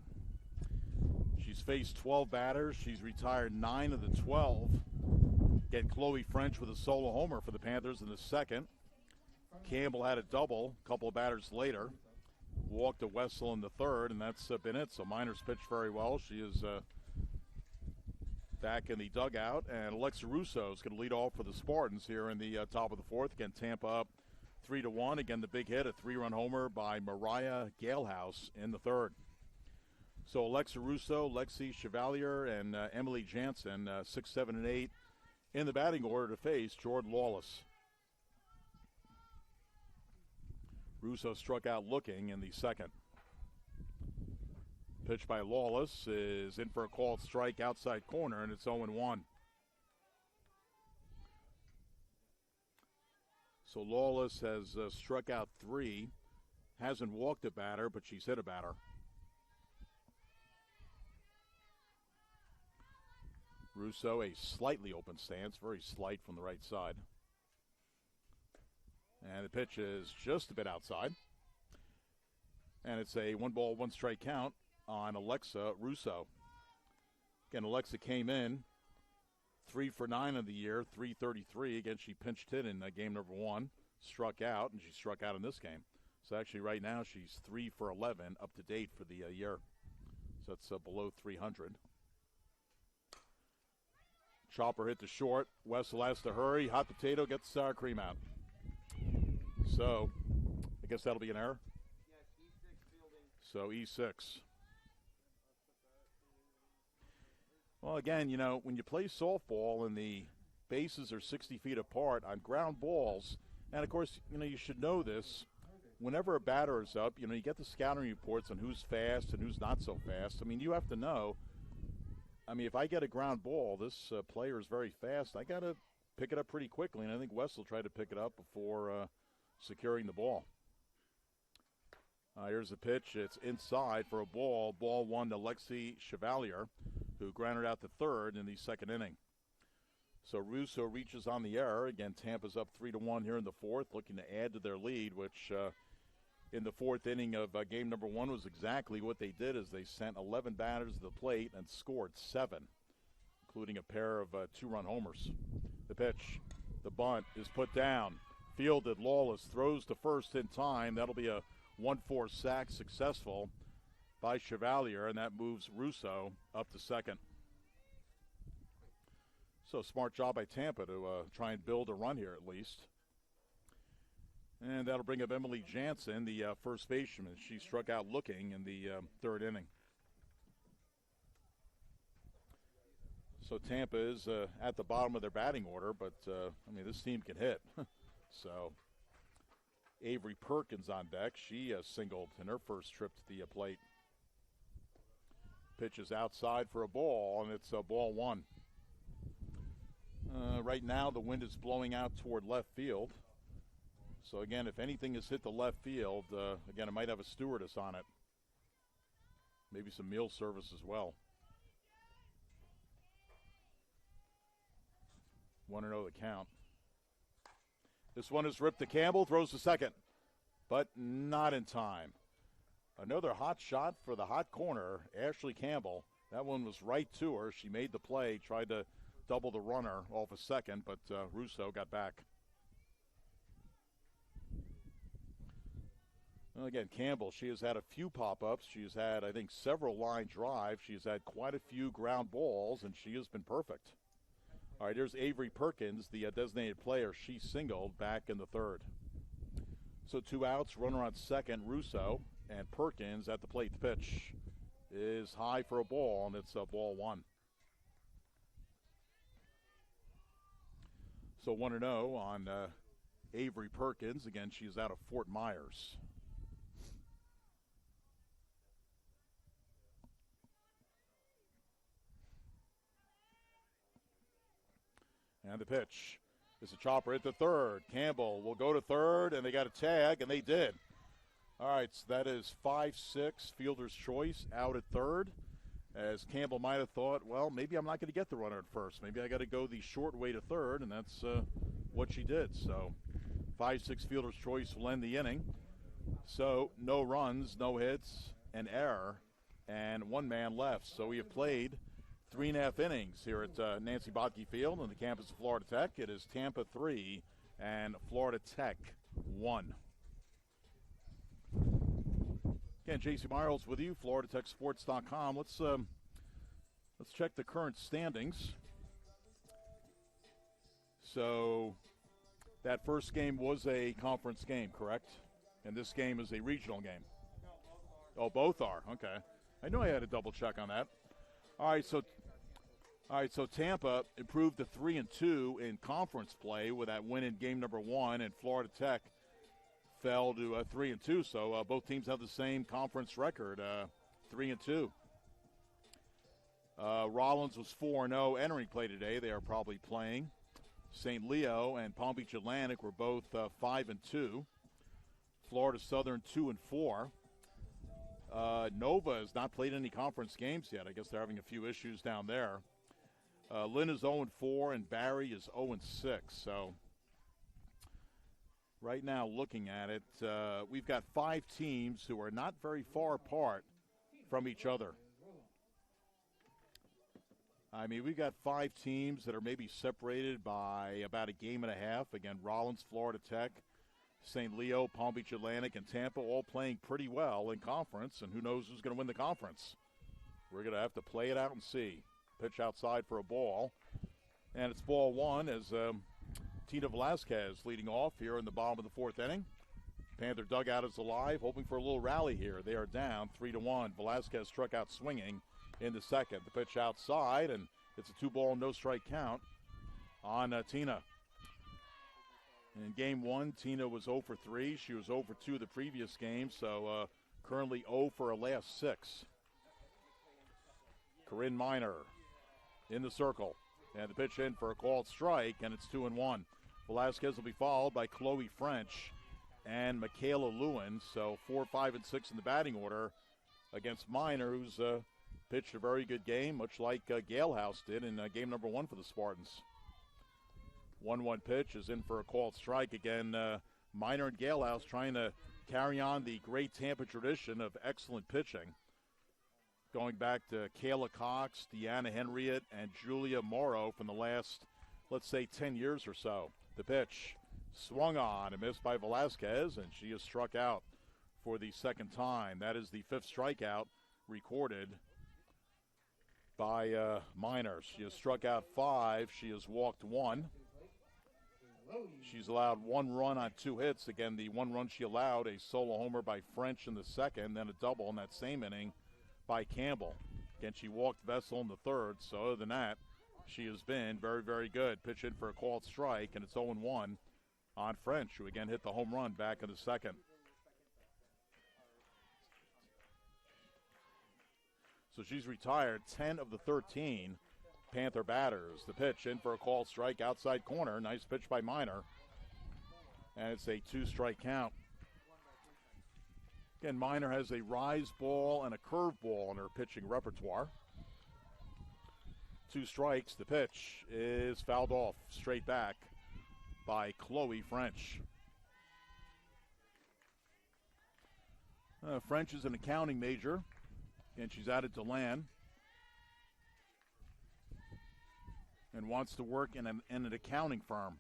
She's faced 12 batters. She's retired 9 of the 12. Get Chloe French with a solo homer for the Panthers in the second. Campbell had a double a couple of batters later. Walked to Wessel in the third, and that's been it. So Minor's pitched very well. She is back in the dugout, and Lexi Russo is going to lead off for the Spartans here in the top of the 4th. Again, Tampa up 3-1. Again, the big hit, a 3-run homer by Mariah Galehouse in the third. So Alexa Russo, Lexi Chevalier, and Emily Jansen, 6, 7, and 8 in the batting order to face Jordan Lawless. Russo struck out looking in the second. Pitch by Lawless is in for a called strike outside corner, and it's 0-1. So Lawless has struck out 3, hasn't walked a batter, but she's hit a batter. Russo, a slightly open stance, very slight from the right side. And the pitch is just a bit outside. And it's a 1-ball, 1-strike count on Alexa Russo. Again, Alexa came in 3 for 9 of the year, 333. Again, she pinched hit in game number 1, struck out, and she struck out in this game. So actually right now she's 3 for 11 up to date for the year. So that's below 300. Chopper hit to short. Wessel has to hurry. Hot potato gets sour cream out. So I guess that'll be an error. So E6. Well, again, you know, when you play softball and the bases are 60 feet apart on ground balls, and of course, you know, you should know this, whenever a batter is up, you know, you get the scouting reports on who's fast and who's not so fast. I mean, you have to know, I mean, if I get a ground ball, this player is very fast, I got to pick it up pretty quickly, and I think Wessel tried to pick it up before securing the ball. Here's the pitch. It's inside for a ball. Ball 1 to Lexi Chevalier, who grounded out to third in the second inning. So Russo reaches on the error. Again, Tampa's up 3-1 here in the fourth, looking to add to their lead, which in the fourth inning of game number 1 was exactly what they did, as they sent 11 batters to the plate and scored 7, including a pair of 2-run homers. The pitch, the bunt is put down. Fielded, Lawless throws to first in time. That'll be a 1-4 sack successful by Chevalier, and that moves Russo up to second. So smart job by Tampa to try and build a run here at least. And that'll bring up Emily Jansen, the first baseman. She struck out looking in the third inning. So Tampa is at the bottom of their batting order, but, I mean, this team can hit. So Avery Perkins on deck. She singled in her first trip to the plate. Pitch is outside for a ball, and it's ball 1. Right now the wind is blowing out toward left field. So again, if anything has hit the left field, again, it might have a stewardess on it. Maybe some meal service as well. 1-0 the count. This one is ripped to Campbell, throws to second, but not in time. Another hot shot for the hot corner, Ashley Campbell. That one was right to her. She made the play, tried to double the runner off a second, but Russo got back. Well, again, Campbell, she has had a few pop-ups. She's had, I think, several line drives. She's had quite a few ground balls, and she has been perfect. All right, here's Avery Perkins, the designated player. She singled back in the third. So 2 outs, runner on second, Russo, and Perkins at the plate. The pitch is high for a ball, and it's ball 1. So 1-0 on Avery Perkins. Again, she's out of Fort Myers. And the pitch is a chopper at the third. Campbell will go to third, and they got a tag, and they did. All right, so that is 5-6, fielder's choice, out at third. As Campbell might have thought, well, maybe I'm not going to get the runner at first. Maybe I got to go the short way to third, and that's what she did. So 5-6 fielder's choice will end the inning. So no runs, no hits, an error, and 1 man left. So we have played 3.5 innings here at Nancy Botke Field on the campus of Florida Tech. It is Tampa 3 and Florida Tech 1. Again, J.C. Miles with you, FloridaTechSports.com. Let's check the current standings. So that first game was a conference game, correct? And this game is a regional game. Oh, both are. Okay. I knew I had to double check on that. All right, so Tampa improved to 3-2 in conference play with that win in game number 1, and Florida Tech fell to 3-2. So both teams have the same conference record, 3-2. Rollins was 4-0 entering play today. They are probably playing. St. Leo and Palm Beach Atlantic were both 5-2. Florida Southern 2-4. Nova has not played any conference games yet. I guess they're having a few issues down there. Lynn is 0-4, and Barry is 0-6. So right now, looking at it, we've got 5 teams who are not very far apart from each other. I mean, we've got 5 teams that are maybe separated by about a game and a half. Again, Rollins, Florida Tech, St. Leo, Palm Beach Atlantic, and Tampa all playing pretty well in conference, and who knows who's going to win the conference. We're going to have to play it out and see. Pitch outside for a ball, and it's ball 1 as Tina Velazquez leading off here in the bottom of the 4th inning. Panther dugout is alive, hoping for a little rally here. They are down 3-1. Velazquez struck out swinging in the 2nd. The pitch outside, and it's a 2-ball, no-strike count on Tina. In game 1, Tina was 0 for 3. She was 0 for 2 the previous game, so currently 0 for her last 6. Corinne Miner in the circle, and the pitch in for a called strike, and it's 2-1. Velazquez will be followed by Chloe French and Michaela Lewin, so 4, 5, and 6 in the batting order against Miner, who's pitched a very good game, much like Galehouse did in game number 1 for the Spartans. 1-1 pitch is in for a called strike. Again, Miner and Galehouse trying to carry on the great Tampa tradition of excellent pitching, going back to Kayla Cox, Deanna Henriette, and Julia Morrow from the last, let's say, 10 years or so. The pitch swung on and missed by Velazquez, and she is struck out for the 2nd time. That is the 5th strikeout recorded by Miner. She has struck out 5. She has walked 1. She's allowed 1 run on 2 hits. Again, the 1 run she allowed, a solo homer by French in the 2nd, then a double in that same inning by Campbell. Again, she walked Vessel in the 3rd, so other than that, she has been very, very good. Pitch in for a called strike, and it's 0-1 on French, who again hit the home run back in the 2nd. So she's retired 10 of the 13 Panther batters. The pitch in for a called strike outside corner. Nice pitch by Miner. And it's a 2-strike count. Again, Miner has a rise ball and a curve ball in her pitching repertoire. 2 strikes. The pitch is fouled off straight back by Chloe French. French is an accounting major, and she's added to land and wants to work in an accounting firm.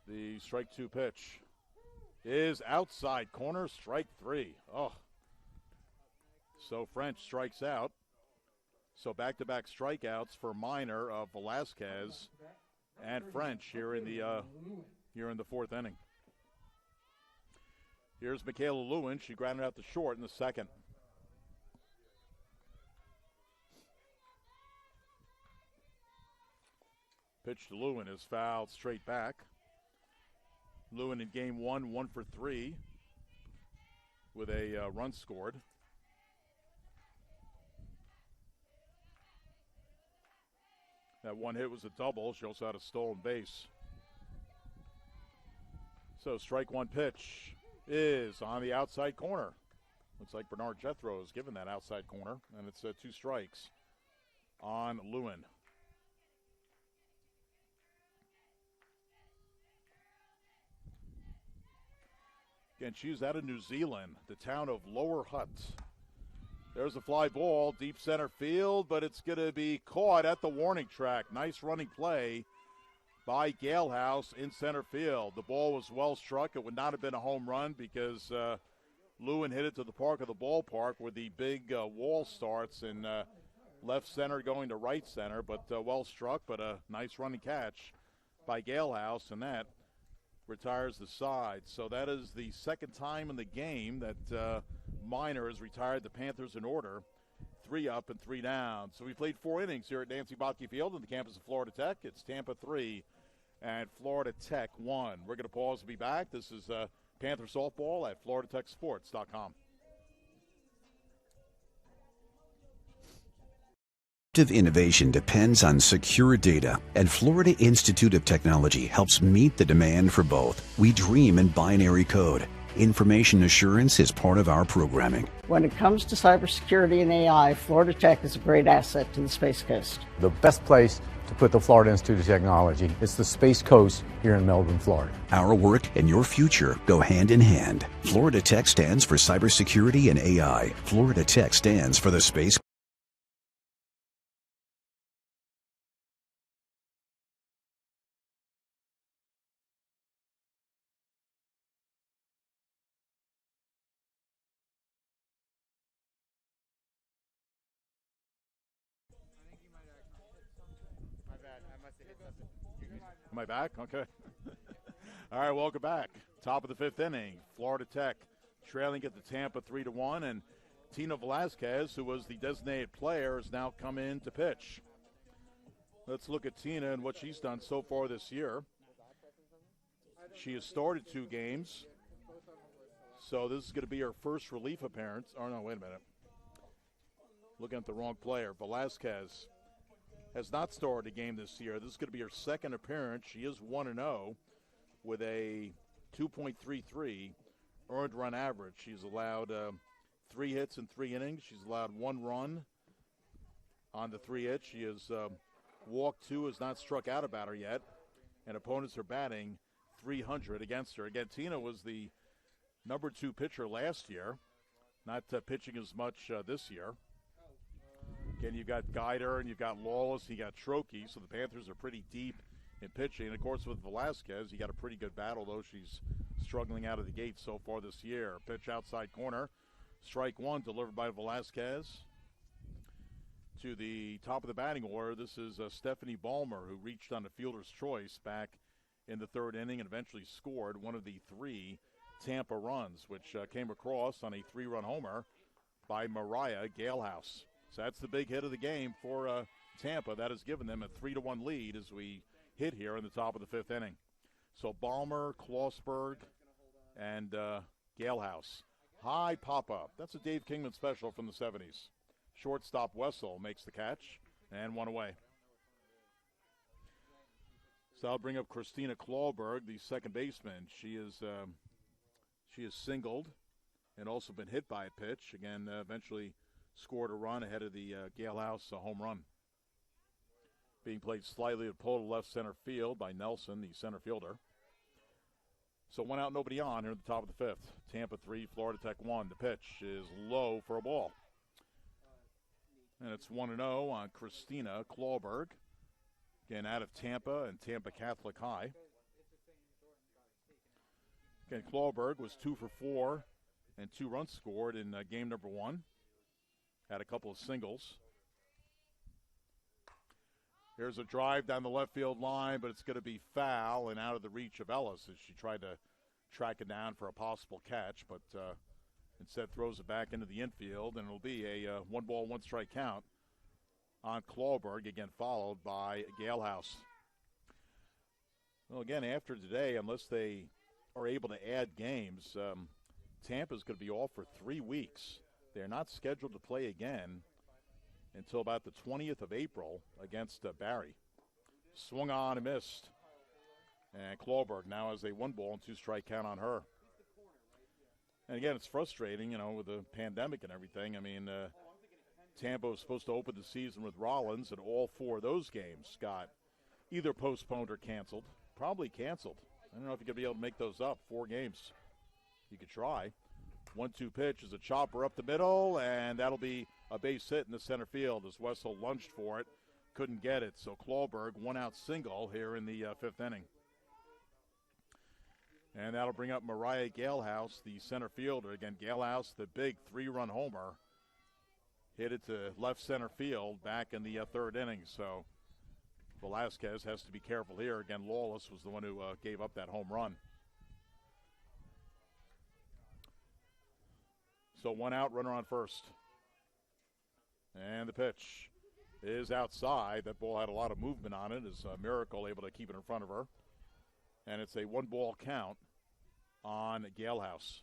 The strike 2 pitch is outside corner, strike 3. Oh. So French strikes out. So back-to-back strikeouts for Miner of Velazquez and French here in the 4th inning. Here's Michaela Lewin. She grounded out to short in the 2nd. Pitch to Lewin is fouled straight back. Lewin in game 1, 1 for 3 with a run scored. That 1 hit was a double. She also had a stolen base. So strike 1 pitch is on the outside corner. Looks like Bernard Jethro is given that outside corner, and it's 2 strikes on Lewin. Again, she's out of New Zealand, the town of Lower Hutt. There's a fly ball, deep center field, but it's going to be caught at the warning track. Nice running play by Galehouse in center field. The ball was well struck. It would not have been a home run because Lewin hit it to the park of the ballpark where the big wall starts in left center going to right center, but well struck, but a nice running catch by Galehouse, and that retires the side. So that is the 2nd time in the game that Miner has retired the Panthers in order. 3 up and 3 down. So we played 4 innings here at Nancy Botke Field on the campus of Florida Tech. It's Tampa 3 and Florida Tech 1. We're going to pause and be back. This is Panther Softball at FloridaTechSports.com. Innovation depends on secure data, and Florida Institute of Technology helps meet the demand for both. We dream in binary code. Information assurance is part of our programming. When it comes to cybersecurity and AI, Florida Tech is a great asset to the Space Coast. The best place to put the Florida Institute of Technology is the Space Coast here in Melbourne, Florida. Our work and your future go hand in hand. Florida Tech stands for cybersecurity and AI. Florida Tech stands for the Space Am I back? Okay. All right, welcome back. Top of the fifth inning. Florida Tech trailing at the Tampa 3-1, and Tina Velazquez, who was the designated player, has now come in to pitch. Let's look at Tina and what she's done so far this year. She has started 2 games, so this is going to be her first relief appearance. Oh, no, wait a minute. Looking at the wrong player. Velazquez has not started a game this year. This is going to be her second appearance. She is 1-0 with a 2.33 earned run average. She's allowed 3 hits in 3 innings. She's allowed 1 run on the 3 hits. She has walked 2, has not struck out about her yet, and opponents are batting .300 against her. Again, Tina was the number 2 pitcher last year, not pitching as much this year. Again, you've got Guider and you've got Lawless, you got Trokey, so the Panthers are pretty deep in pitching. And, of course, with Velazquez, you got a pretty good battle, though she's struggling out of the gate so far this year. Pitch outside corner, strike 1 delivered by Velazquez. To the top of the batting order, this is Stephanie Ballmer, who reached on a fielder's choice back in the 3rd inning and eventually scored one of the 3 Tampa runs, which came across on a 3-run homer by Mariah Galehouse. So that's the big hit of the game for Tampa. That has given them a 3-1 lead as we hit here in the top of the 5th inning. So Ballmer, Klauberg, and Galehouse. High pop-up. That's a Dave Kingman special from the 70s. Shortstop Wessel makes the catch, and 1 away. So I'll bring up Christina Klauberg, the second baseman. She is singled and also been hit by a pitch. Again, eventually scored a run ahead of the Galehouse home run. Being played slightly at pull to left center field by Nelson, the center fielder. So 1 out, nobody on here at the top of the 5th. Tampa 3, Florida Tech 1. The pitch is low for a ball. And it's 1-0 on Christina Klauberg. Again, out of Tampa and Tampa Catholic High. Again, Klauberg was 2 for 4 and 2 runs scored in game number 1. Had a couple of singles. Here's a drive down the left field line, but it's going to be foul and out of the reach of Ellis as she tried to track it down for a possible catch, but instead throws it back into the infield, and it'll be a 1-ball, 1-strike count on Klauberg, again followed by Galehouse. Well, again, after today, unless they are able to add games, Tampa's going to be off for 3 weeks. They're not scheduled to play again until about the 20th of April against Barry. Swung on and missed. And Klauberg now has a 1-ball and 2-strike count on her. And again, it's frustrating, with the pandemic and everything. I mean, Tampa was supposed to open the season with Rollins, and all 4 of those games got either postponed or canceled. Probably canceled. I don't know if you could be able to make those up. 4 games. You could try. 1-2 pitch is a chopper up the middle, and that'll be a base hit in the center field as Wessel lunged for it. Couldn't get it. So Klauberg, 1-out single here in the 5th inning. And that'll bring up Mariah Galehouse, the center fielder. Again, Galehouse, the big 3-run homer, hit it to left center field back in the 3rd inning. So Velazquez has to be careful here. Again, Lawless was the one who gave up that home run. So 1 out, runner on first. And the pitch is outside. That ball had a lot of movement on it. Is Miracle able to keep it in front of her. And it's a 1-ball count on Galehouse.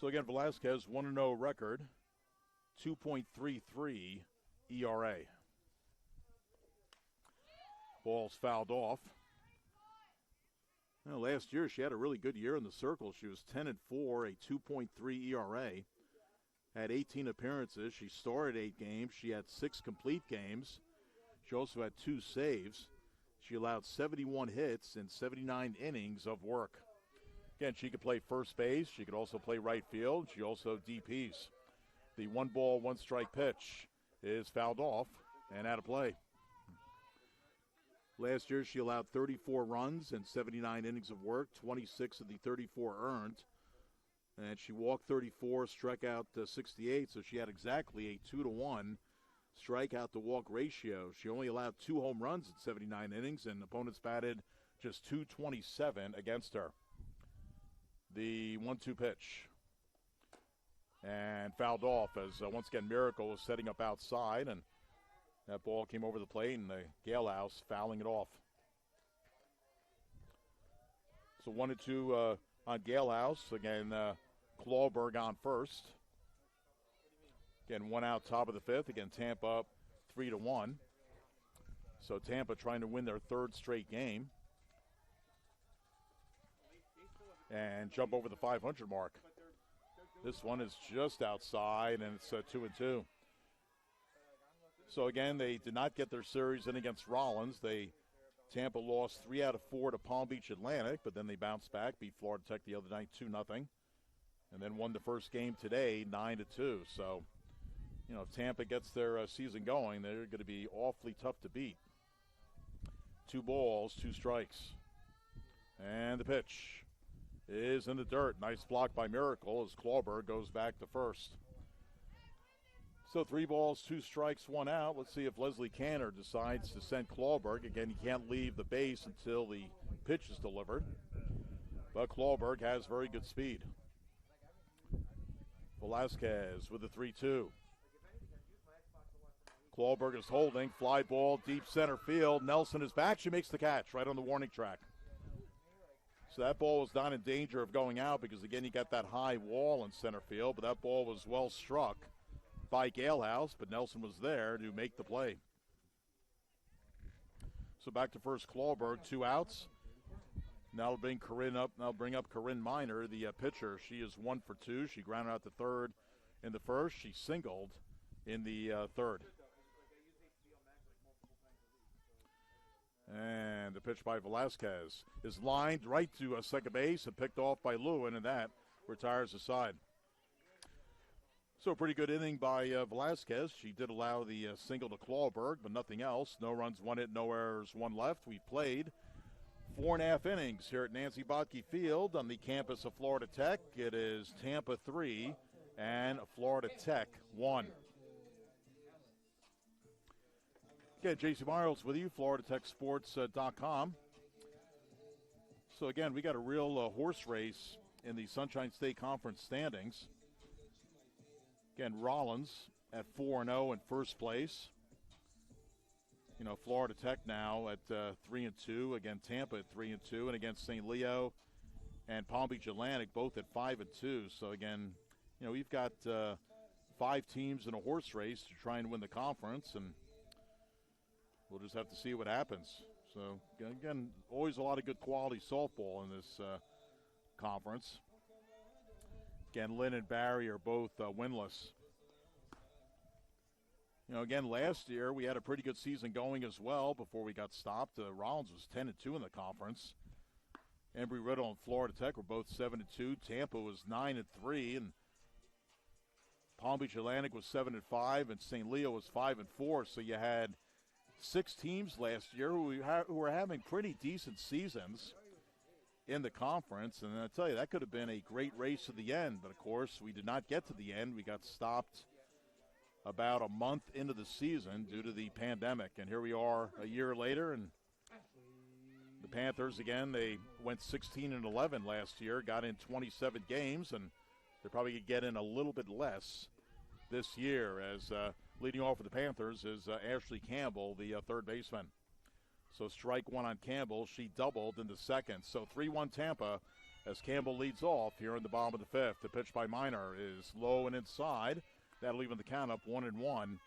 So again, Velazquez, 1-0 record, 2.33 ERA. Ball's fouled off. Well, last year she had a really good year in the circle. She was 10-4, a 2.3 ERA. Had 18 appearances. She started 8 games. She had 6 complete games. She also had 2 saves. She allowed 71 hits in 79 innings of work. Again, she could play first base. She could also play right field. She also DPs. The 1-ball, 1-strike pitch is fouled off and out of play. Last year, she allowed 34 runs and 79 innings of work, 26 of the 34 earned. And she walked 34, struck out 68, so she had exactly a 2-to-1 strikeout to walk ratio. She only allowed 2 home runs in 79 innings, and opponents batted just .227 against her. The 1-2 pitch. And fouled off as, once again, Miracle was setting up outside, and that ball came over the plate, and the Galehouse fouling it off. So 1-2 on Galehouse. Again, Klauberg on first. Again, 1 out, top of the 5th. Again, Tampa up 3-1. So Tampa trying to win their 3rd straight game and jump over the 500 mark. This one is just outside, and it's 2-2. So again, they did not get their series in against Rollins. Tampa lost 3 out of 4 to Palm Beach Atlantic, but then they bounced back, beat Florida Tech the other night 2-0, and then won the first game today 9-2. So, if Tampa gets their season going, they're going to be awfully tough to beat. 2 balls, 2 strikes, and the pitch is in the dirt. Nice block by Miracle as Klauberg goes back to first. So 3 balls, 2 strikes, 1 out. Let's see if Leslie Canner decides to send Klauberg. Again, he can't leave the base until the pitch is delivered. But Klauberg has very good speed. Velazquez with the 3-2. Klauberg is holding. Fly ball, deep center field. Nelson is back. She makes the catch right on the warning track. So that ball was not in danger of going out because, again, you got that high wall in center field. But that ball was well struck by Galehouse, but Nelson was there to make the play. So back to first Klauberg, 2 outs. Now it'll bring Corinne up. Now bring up Corinne Miner, the pitcher. She is 1 for 2. She grounded out to third in the first. She singled in the third. And the pitch by Velazquez is lined right to second base and picked off by Lewin, and that retires the side. So a pretty good inning by Velazquez. She did allow the single to Klauberg, but nothing else. No runs, 1 hit, no errors, 1 left. We played 4.5 innings here at Nancy Botke Field on the campus of Florida Tech. It is Tampa 3 and Florida Tech 1. Okay, J.C. Miles with you, FloridaTechSports.com. So again, we got a real horse race in the Sunshine State Conference standings. Again, Rollins at 4-0 in first place. Florida Tech now at 3-2. Again, Tampa at 3-2, and against St. Leo and Palm Beach Atlantic both at 5-2. So again, we've got 5 teams in a horse race to try and win the conference, and we'll just have to see what happens. So again, always a lot of good quality softball in this conference. Again, Lynn and Barry are both winless. Again, last year we had a pretty good season going as well before we got stopped. Rollins was 10-2 in the conference. Embry-Riddle and Florida Tech were both 7-2. Tampa was 9-3, and Palm Beach Atlantic was 7-5, and St. Leo was 5-4. So you had 6 teams last year who were having pretty decent seasons in the conference, and I tell you, that could have been a great race to the end, but of course we did not get to the end. We got stopped about a month into the season due to the pandemic, and here we are a year later, and the Panthers, again, they went 16-11 last year, got in 27 games, and they're probably going to get in a little bit less this year, as leading off for the Panthers is Ashley Campbell, the third baseman. So strike 1 on Campbell. She doubled in the second. So 3-1 Tampa as Campbell leads off here in the bottom of the 5th. The pitch by Miner is low and inside. That'll even the count up 1-1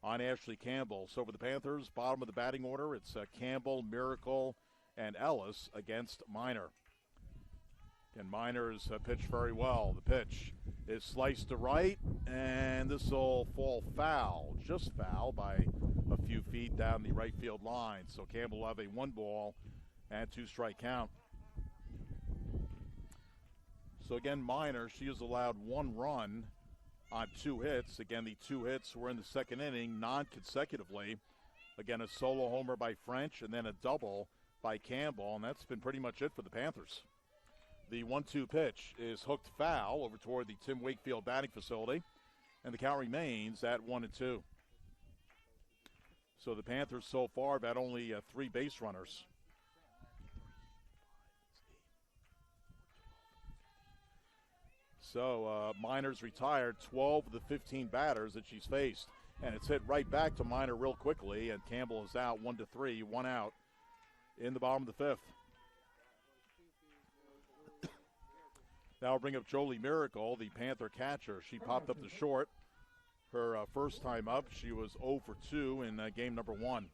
on Ashley Campbell. So for the Panthers, bottom of the batting order, it's Campbell, Miracle, and Ellis against Miner. And Miners pitched very well. The pitch is sliced to right, and this will fall foul, just foul by a few feet down the right field line. So Campbell will have a 1-ball and 2-strike count. So again, Miners, she has allowed 1 run on 2 hits. Again, the 2 hits were in the second inning, non-consecutively. Again, a solo homer by French and then a double by Campbell, and that's been pretty much it for the Panthers. The 1-2 pitch is hooked foul over toward the Tim Wakefield batting facility, and the count remains at 1-2. So the Panthers so far have had only 3 base runners. So Miners retired 12 of the 15 batters that she's faced, and it's hit right back to Miner real quickly, and Campbell is out 1-3, 1 out in the bottom of the 5th. Now we'll bring up Jolie Miracle, the Panther catcher. She popped up to short. Her first time up, she was 0 for 2 in game number 1.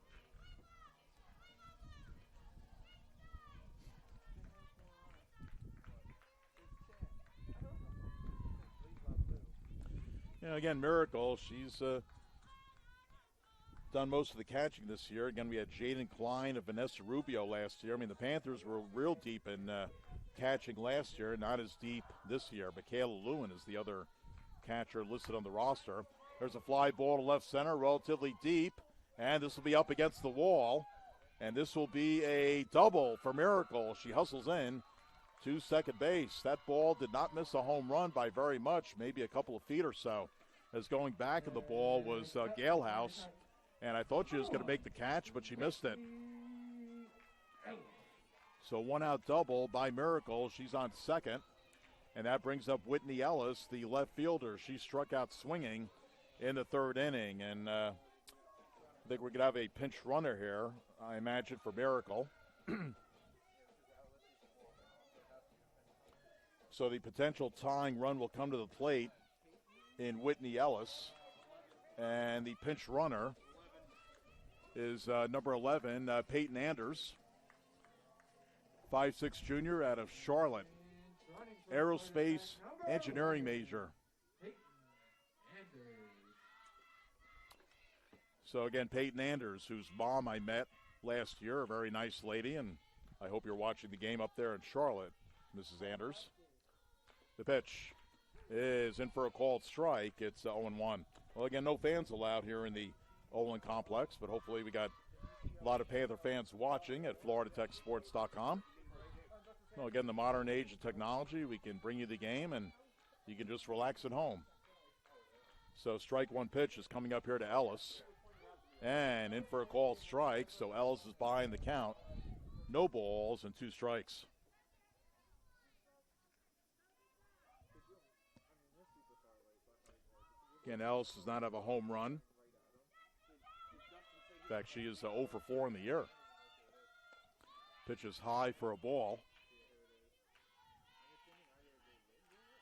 Again, Miracle, she's done most of the catching this year. Again, we had Jaden Klein and Vanessa Rubio last year. I mean, the Panthers were real deep in catching last year, not as deep this year. Michaela Lewin is the other catcher listed on the roster. There's a fly ball to left center, relatively deep, and this will be up against the wall, and this will be a double for Miracle. She hustles in to second base. That ball did not miss a home run by very much, maybe a couple of feet or so, as going back of the ball was Galehouse, and I thought she was going to make the catch, but she missed it. So 1-out double by Miracle. She's on second, and that brings up Whitney Ellis, the left fielder. She struck out swinging in the 3rd inning, and I think we're going to have a pinch runner here, I imagine, for Miracle. So the potential tying run will come to the plate in Whitney Ellis, and the pinch runner is number 11, Peyton Anders, 5'6" junior out of Charlotte, aerospace engineering major. So again, Peyton Anders, whose mom I met last year, a very nice lady, and I hope you're watching the game up there in Charlotte, Mrs. Anders. The pitch is in for a called strike. It's 0-1. Well, again, no fans allowed here in the Olin Complex, but hopefully we got a lot of Panther fans watching at FloridaTechSports.com. Well, again, the modern age of technology, we can bring you the game, and you can just relax at home. So strike 1 pitch is coming up here to Ellis. And in for a called strike, so Ellis is behind the count. No balls and 2 strikes. Again, Ellis does not have a home run. In fact, she is 0 for 4 in the year. Pitch is high for a ball.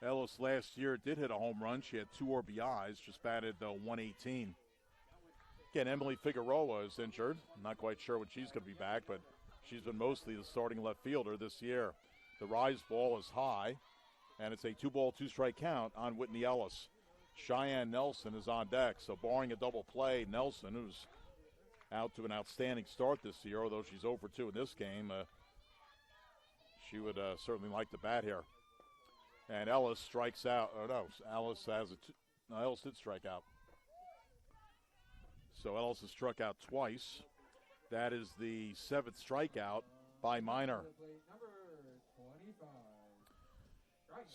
Ellis last year did hit a home run. She had 2 RBIs, just batted 118. Again, Emily Figueroa is injured. I'm not quite sure when she's going to be back, but she's been mostly the starting left fielder this year. The rise ball is high, and it's a 2-ball, 2-strike count on Whitney Ellis. Cheyenne Nelson is on deck, so barring a double play, Nelson, who's out to an outstanding start this year, although she's 0 for 2 in this game, she would certainly like to bat here. And Ellis strikes out. Oh, no, Ellis has Ellis did strike out. So Ellis has struck out twice. That is the 7th strikeout by Miner.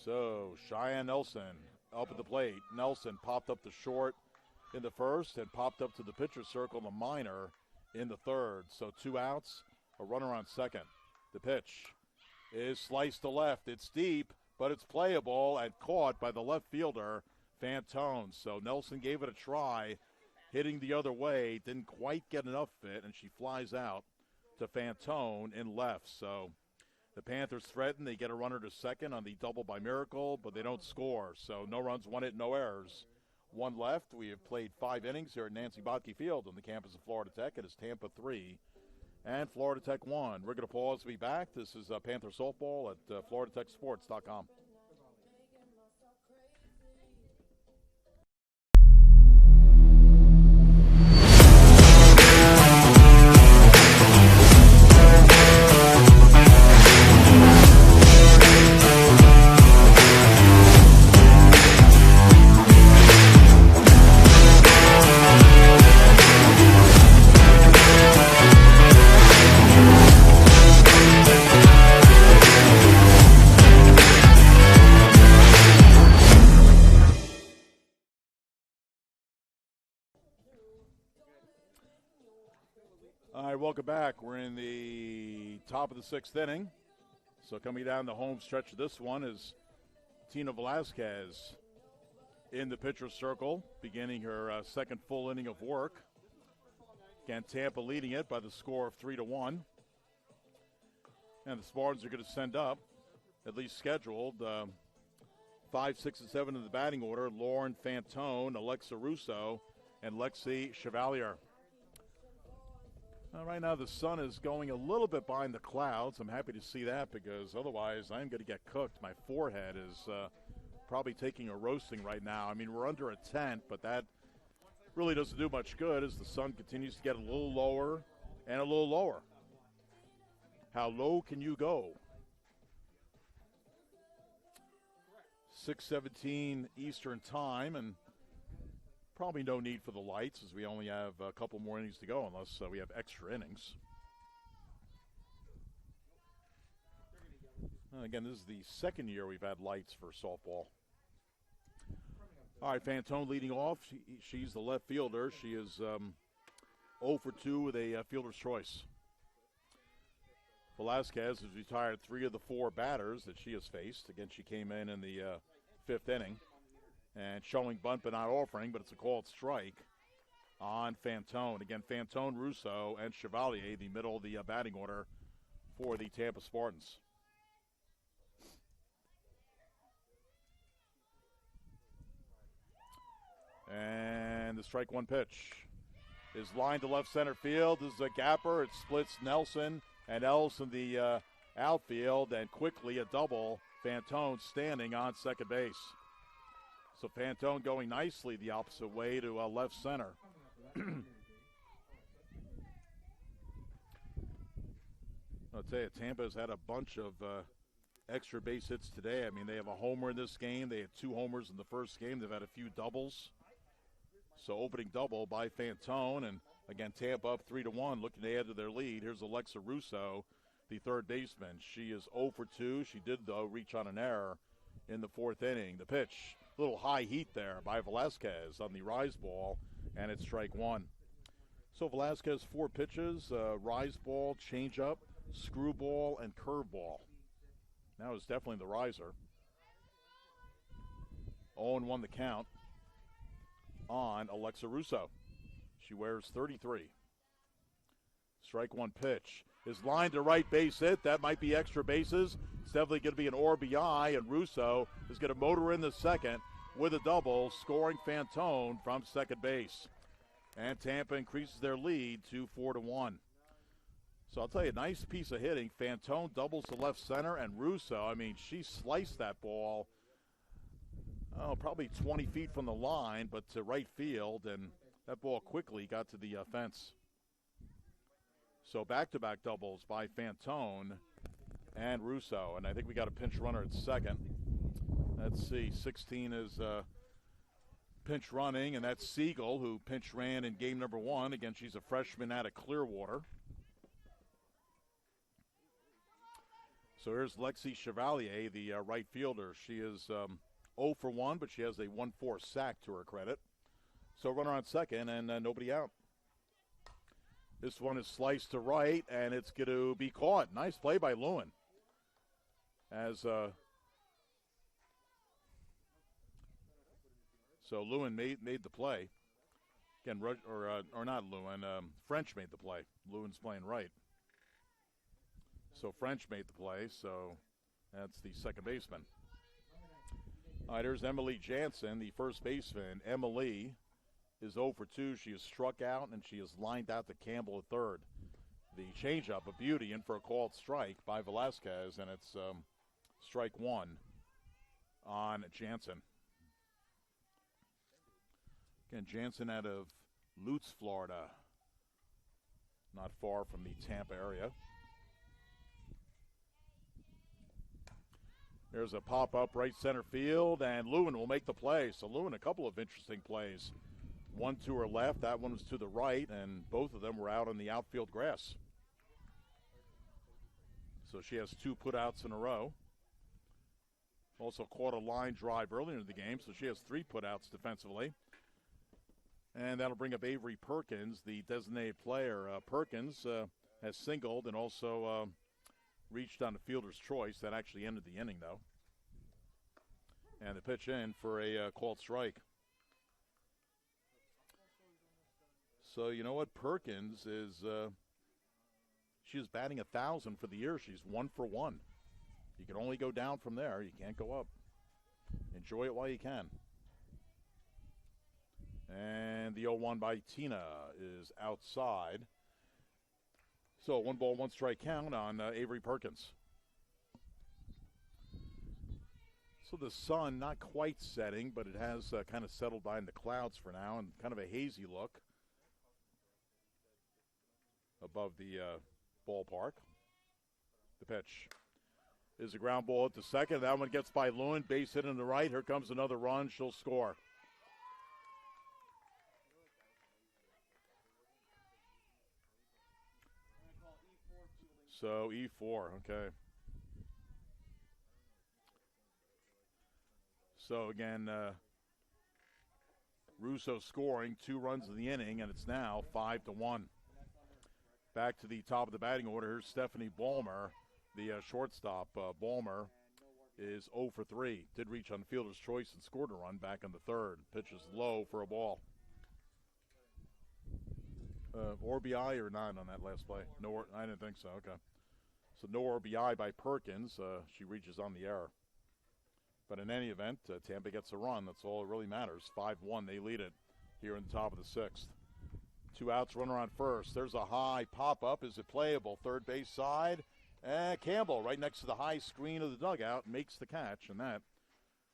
So Cheyenne Nelson up at the plate. Nelson popped up to short in the 1st and popped up to the pitcher circle to Miner in the 3rd. So 2 outs, a runner on 2nd. The pitch is sliced to left. It's deep, but it's playable and caught by the left fielder, Fanton. So Nelson gave it a try, hitting the other way, didn't quite get enough fit, and she flies out to Fanton in left. So the Panthers threaten. They get a runner to 2nd on the double by Miracle, but they don't score. So no runs, 1 hit, no errors. 1 left. We have played 5 innings here at Nancy Botke Field on the campus of Florida Tech. It is Tampa 3 and Florida Tech won. We're going to pause to be back. This is Panther Softball at FloridaTechSports.com. All right, welcome back. We're in the top of the sixth inning. So coming down the home stretch of this one is Tina Velazquez in the pitcher's circle, beginning her second full inning of work. Again, Tampa leading it by the score of 3-1. And the Spartans are going to send up, at least scheduled, 5, 6, and 7 in the batting order. Lauren Fanton, Alexa Russo, and Lexi Chevalier. Right now the sun is going a little bit behind the clouds. I'm happy to see that because otherwise I'm going to get cooked. My forehead is probably taking a roasting right now. I mean, we're under a tent, but that really doesn't do much good as the sun continues to get a little lower and a little lower. How low can you go? 6:17 Eastern time, and probably no need for the lights as we only have a couple more innings to go unless we have extra innings. Again, this is the second year we've had lights for softball. All right, Fanton leading off. She's the left fielder. She is 0 for 2 with a fielder's choice. Velazquez has retired 3 of the 4 batters that she has faced. Again, she came in the 5th inning. And showing bunt but not offering, but it's a called strike on Fanton. Again, Fanton, Russo, and Chevalier, the middle of the batting order for the Tampa Spartans. And the strike one pitch is lined to left center field. This is a gapper. It splits Nelson and Ellis in the outfield, and quickly a double. Fanton standing on second base. So Fanton going nicely the opposite way to left center. I'll tell you, Tampa has had a bunch of extra base hits today. I mean, they have a homer in this game. They had 2 homers in the first game. They've had a few doubles. So opening double by Fanton, and again, Tampa up 3-1, looking to add to their lead. Here's Alexa Russo, the third baseman. She is 0 for 2. She did, though, reach on an error in the 4th inning. The pitch, little high heat there by Velazquez on the rise ball, and it's strike one. So Velazquez 4 pitches, rise ball, changeup, screwball, and curveball. Now it's definitely the riser. 0-1 the count on Alexa Russo. She wears 33. Strike one pitch is lined to right base hit. That might be extra bases. It's definitely going to be an RBI, and Russo is going to motor in the second with a double, scoring Fanton from second base. And Tampa increases their lead to 4-1. So I'll tell you, nice piece of hitting. Fanton doubles to left center, and Russo, I mean, she sliced that ball, probably 20 feet from the line, but to right field, and that ball quickly got to the fence. So back-to-back doubles by Fanton and Russo, and I think we got a pinch runner at second. Let's see, 16 is pinch running, and that's Siegel, who pinch ran in game number 1. Again, she's a freshman out of Clearwater. So here's Lexi Chevalier, the right fielder. She is 0 for 1, but she has a 1-4 sack to her credit. So runner on second, and nobody out. This one is sliced to right, and it's going to be caught. Nice play by Lewin. As so Lewin made the play. Again, or not Lewin. French made the play. Lewin's playing right. So French made the play. So that's the second baseman. All right, here's Emily Jansen, the first baseman. Emily is 0 for 2. She is struck out, and she is lined out to Campbell at third. The changeup, a beauty, in for a called strike by Velazquez, and it's strike one on Jansen. Again, Jansen out of Lutz, Florida, not far from the Tampa area. There's a pop-up right center field, and Lewin will make the play. So Lewin, a couple of interesting plays. One to her left, that one was to the right, and both of them were out on the outfield grass. So she has 2 putouts in a row. Also caught a line drive earlier in the game, so she has 3 putouts defensively. And that'll bring up Avery Perkins, the designated player. Perkins has singled and also reached on the fielder's choice. That actually ended the inning, though. And the pitch in for a called strike. So you know what? Perkins is she is batting 1,000 for the year. She's 1 for 1. You can only go down from there. You can't go up. Enjoy it while you can. And the 0-1 by Tina is outside. So 1 ball, 1 strike count on Avery Perkins. So the sun not quite setting, but it has kind of settled behind the clouds for now, and kind of a hazy look above the ballpark. The pitch is a ground ball at the second. That one gets by Lewin. Base hit in the right. Here comes another run. She'll score. So E4, okay. So again, Russo scoring 2 runs in the inning, and it's now 5-1. Back to the top of the batting order. Here's Stephanie Ballmer, the shortstop. Ballmer is 0 for 3. Did reach on the fielder's choice and scored a run back in the third. Pitch is low for a ball. RBI or not on that last play? No, I didn't think so. Okay. So no RBI by Perkins. She reaches on the error. But in any event, Tampa gets a run. That's all that really matters. 5-1, they lead it here in the top of the 6th. 2 outs, runner on first. There's a high pop-up. Is it playable? Third base side. And Campbell, right next to the high screen of the dugout, makes the catch, and that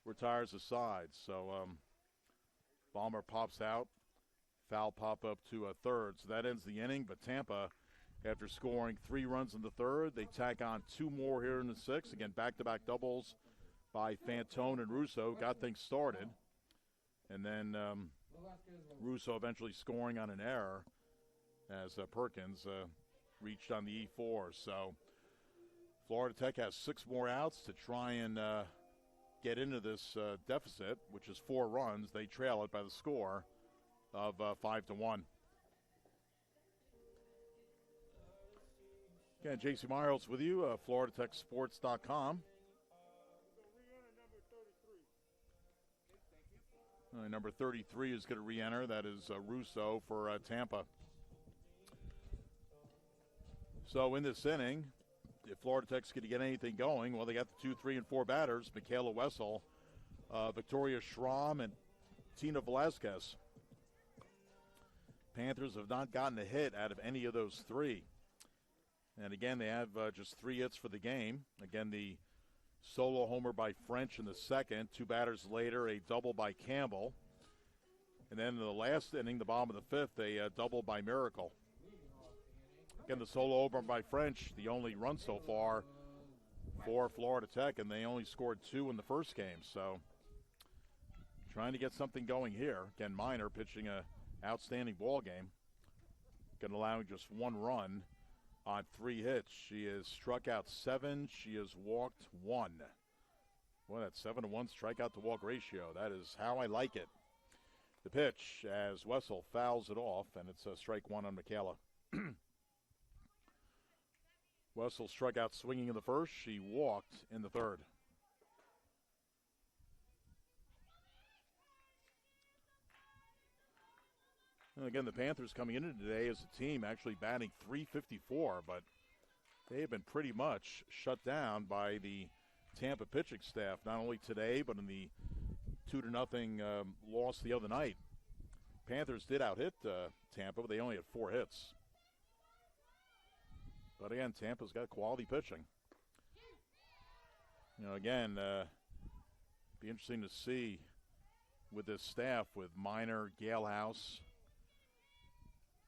retires the side. So Ballmer pops out. Foul pop-up to a third. So that ends the inning, but Tampa, after scoring 3 runs in the third, they tack on 2 more here in the 6th. Again, back-to-back doubles by Fanton and Russo got things started. And then Russo eventually scoring on an error as Perkins reached on the E4. So Florida Tech has 6 more outs to try and get into this deficit, which is 4 runs. They trail it by the score of 5-1. Again, J.C. Miles with you, FloridaTechSports.com. Number 33 is going to re-enter. That is Russo for Tampa. So in this inning, if Florida Tech's going to get anything going, well, they got the 2, 3, and 4 batters, Michaela Wessel, Victoria Schramm, and Tina Velazquez. Panthers have not gotten a hit out of any of those 3. And again, they have just 3 hits for the game. Again, the solo homer by French in the second. 2 batters later, a double by Campbell. And then in the last inning, the bottom of the 5th, a double by Miracle. Again, the solo homer by French, the only run so far for Florida Tech, and they only scored 2 in the first game. So trying to get something going here. Again, Minor pitching a outstanding ball game. Again, allowing just 1 run on 3 hits. She has struck out 7. She has walked 1. Boy, that 7-to-1 strikeout to walk ratio. That is how I like it. The pitch as Wessel fouls it off, and it's a strike 1 on Michaela. Wessel struck out swinging in the first. She walked in the third. And again, the Panthers coming into today as a team actually batting .354, but they have been pretty much shut down by the Tampa pitching staff, not only today, but in the 2-0 loss the other night. Panthers did out-hit Tampa, but they only had 4 hits. But again, Tampa's got quality pitching. Again, be interesting to see with this staff, with Minor, Galehouse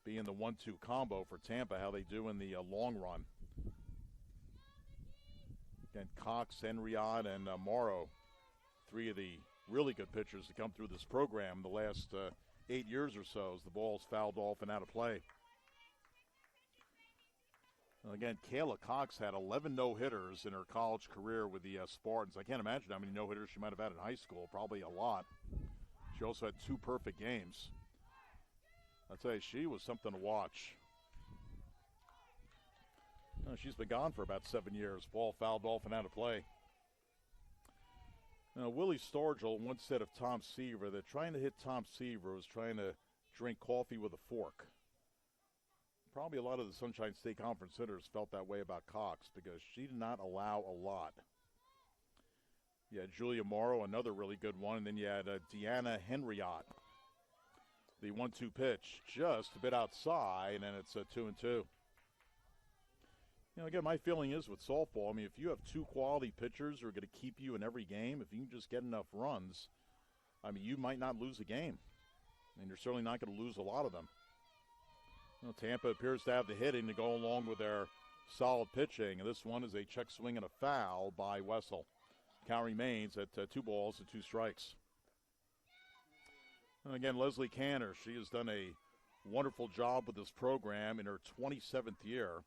being the 1-2 combo for Tampa, how they do in the long run. Again, Cox, Henriot, and Morrow, three of the really good pitchers to come through this program the last 8 years or so as the ball's fouled off and out of play. Again, Kayla Cox had 11 no-hitters in her college career with the Spartans. I can't imagine how many no-hitters she might have had in high school, probably a lot. She also had 2 perfect games. I'll tell you, she was something to watch. She's been gone for about 7 years. Ball fouled off and out of play. Now, Willie Stargell once said of Tom Seaver that trying to hit Tom Seaver was trying to drink coffee with a fork. Probably a lot of the Sunshine State Conference hitters felt that way about Cox because she did not allow a lot. You had Julia Morrow, another really good one, and then you had Deanna Henriot. The 1-2 pitch just a bit outside, and it's a 2-2. Again, my feeling is with softball, I mean, if you have 2 quality pitchers who are going to keep you in every game, if you can just get enough runs, I mean, you might not lose a game. And you're certainly not going to lose a lot of them. Tampa appears to have the hitting to go along with their solid pitching. And this one is a check swing and a foul by Wessel. Count remains at 2 balls and 2 strikes. And again, Leslie Canner, she has done a wonderful job with this program in her 27th year.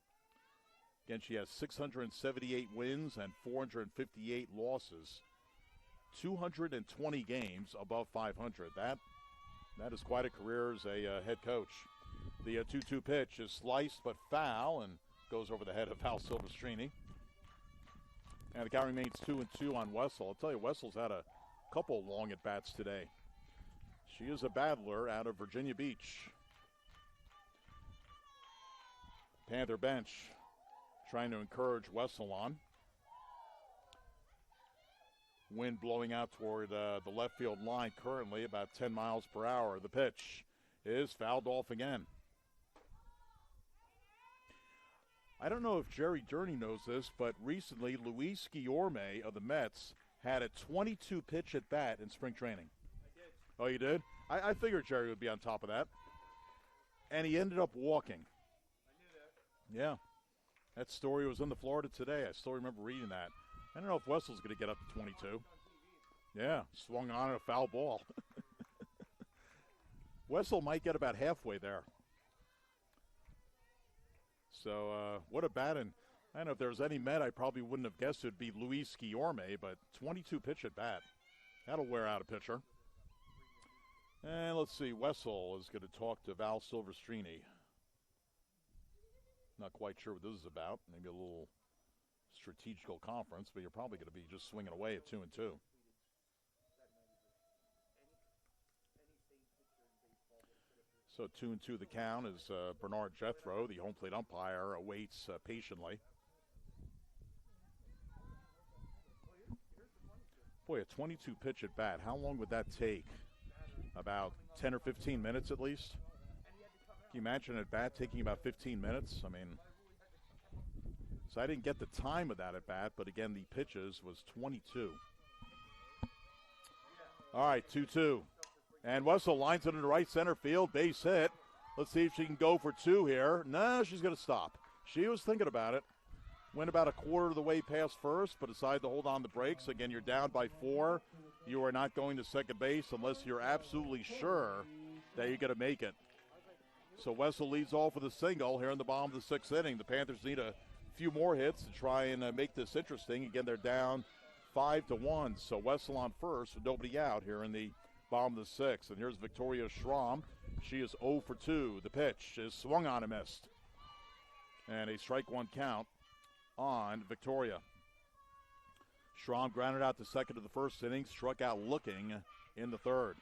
Again, she has 678 wins and 458 losses. 220 games above 500. That is quite a career as a head coach. The 2-2 pitch is sliced but foul and goes over the head of Val Silvestrini. And the count remains 2-2 on Wessel. I'll tell you, Wessel's had a couple long at-bats today. She is a battler out of Virginia Beach. Panther bench trying to encourage Wessel on. Wind blowing out toward the left field line currently about 10 miles per hour. The pitch is fouled off again. I don't know if Jerry Durney knows this, but recently Luis Guillorme of the Mets had a 22 pitch at bat in spring training. I did. Oh, you did? I figured Jerry would be on top of that. And he ended up walking. I knew that. Yeah. That story was in the Florida Today. I still remember reading that. I don't know if Wessel's going to get up to 22. Yeah, swung on a foul ball. Wessel might get about halfway there. So, what a bat. And I don't know if there was any Met, I probably wouldn't have guessed it would be Luis Guillorme, but 22 pitch at bat. That'll wear out a pitcher. And let's see, Wessel is going to talk to Val Silvestrini. Not quite sure what this is about. Maybe a little strategical conference, but you're probably going to be just swinging away at 2-2. So 2-2 the count as Bernard Jethro, the home plate umpire, awaits patiently. Boy, a 22 pitch at bat. How long would that take? About 10 or 15 minutes at least? Can you imagine at bat taking about 15 minutes? I mean, so I didn't get the time of that at bat, but again, the pitches was 22. All right, 2-2. And Wessel lines it into right center field, base hit. Let's see if she can go for 2 here. No, she's going to stop. She was thinking about it. Went about a quarter of the way past first, but decided to hold on the brakes. Again, you're down by 4. You are not going to second base unless you're absolutely sure that you're going to make it. So Wessel leads off with a single here in the bottom of the 6th inning. The Panthers need a few more hits to try and make this interesting. Again, they're down 5-1. So Wessel on first with nobody out here in the bottom of the 6th. And here's Victoria Schramm. She is 0 for 2. The pitch is swung on and missed. And a strike 1 count on Victoria. Schramm grounded out the second of the first inning, struck out looking in the 3rd.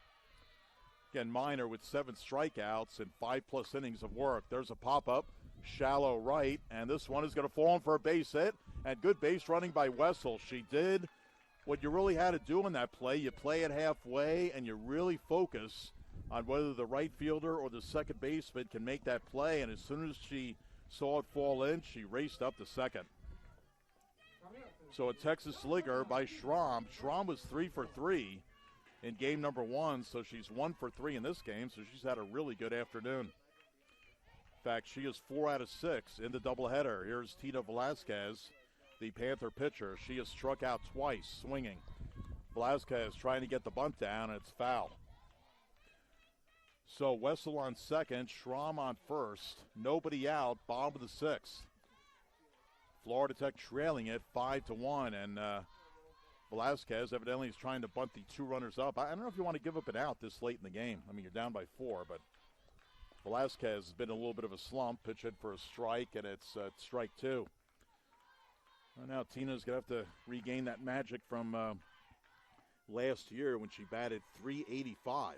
Again, Minor with 7 strikeouts and 5+ innings of work. There's a pop-up, shallow right, and this one is going to fall in for a base hit. And good base running by Wessel. She did what you really had to do in that play. You play it halfway, and you really focus on whether the right fielder or the second baseman can make that play. And as soon as she saw it fall in. She raced up to second. So a Texas slinger by Schramm. Schramm was 3 for 3 in game number 1, so she's 1 for 3 in this game, so she's had a really good afternoon. In fact, she is 4 out of 6 in the doubleheader. Here's Tina Velazquez, the Panther pitcher. She has struck out twice, swinging. Velazquez trying to get the bunt down, and it's foul. So Wessel on second, Schramm on first. Nobody out, bottom of the 6th. Florida Tech trailing it 5-1, and Velazquez evidently is trying to bunt the 2 runners up. I don't know if you want to give up an out this late in the game. I mean, you're down by 4, but Velazquez has been in a little bit of a slump. Pitch hit for a strike, and it's strike 2. Well, now Tina's going to have to regain that magic from last year when she batted .385.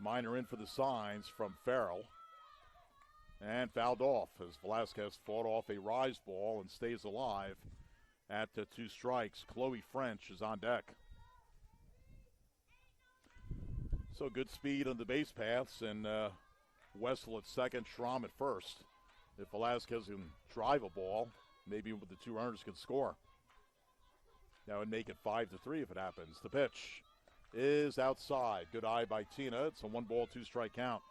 Minor in for the signs from Farrell. And fouled off as Velazquez fought off a rise ball and stays alive at 2 strikes. Chloe French is on deck. So good speed on the base paths, and Wessel at second, Schramm at first. If Velazquez can drive a ball, maybe with the 2 runners can score. That would make it 5-3 if it happens. The pitch is outside. Good eye by Tina. It's a 1-ball, 2-strike count.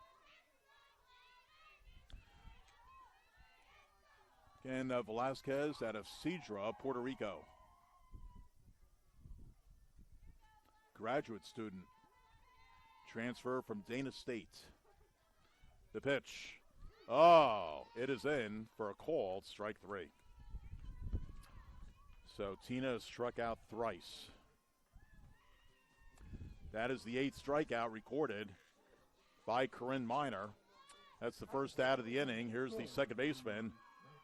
And Velazquez out of Cedra, Puerto Rico. Graduate student. Transfer from Dana State. The pitch. Oh, it is in for a called strike 3. So Tina has struck out thrice. That is the 8th strikeout recorded by Corinne Minor. That's the first out of the inning. Here's the second baseman,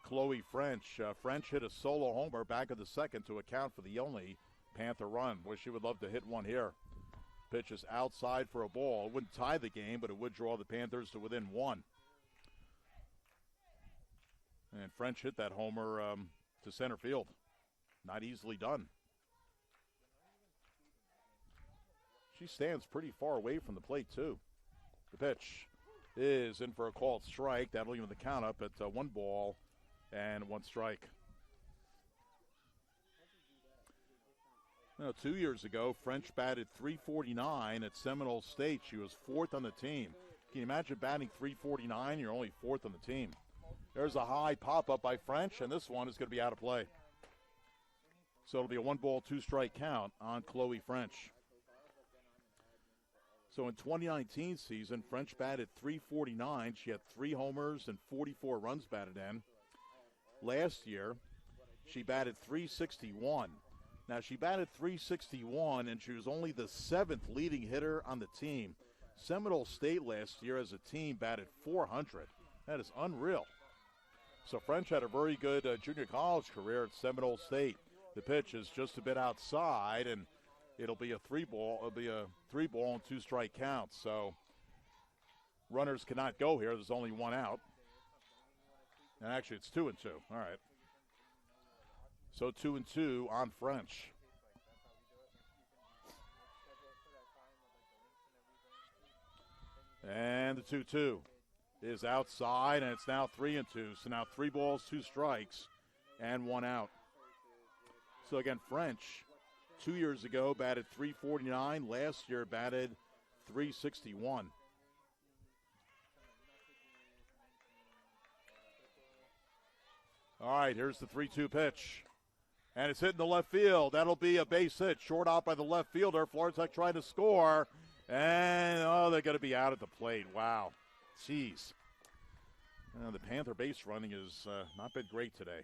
Chloe French. French hit a solo homer back of the second to account for the only Panther run. Boy, she would love to hit one here. Pitch is outside for a ball. It wouldn't tie the game, but it would draw the Panthers to within 1. And French hit that homer to center field. Not easily done. She stands pretty far away from the plate, too. The pitch is in for a called strike. That'll even the count up at 1 ball and 1 strike. Now, 2 years ago, French batted .349 at Seminole State. She was 4th on the team. Can you imagine batting .349? You're only 4th on the team. There's a high pop-up by French, and this one is going to be out of play. So it'll be a 1-ball, 2-strike count on Chloe French. So in 2019 season, French batted .349. She had 3 homers and 44 runs batted in. Last year, she batted .361. Now, she batted .361, and she was only the 7th leading hitter on the team. Seminole State last year as a team batted .400. That is unreal. So French had a very good junior college career at Seminole State. The pitch is just a bit outside, and it'll be a 3-ball. It'll be a 3-ball and 2-strike count. So runners cannot go here. There's only 1 out. And actually, it's 2-2. All right. So 2-2 on French. And the 2-2 is outside, and it's now 3-2. So now 3 balls, 2 strikes, and 1 out. So again, French, 2 years ago, batted .349. Last year, batted .361. All right, here's the 3-2 pitch. And it's hitting the left field. That'll be a base hit. Short out by the left fielder. Florida Tech trying to score. And, they're going to be out at the plate. Wow. Jeez. The Panther base running has not been great today.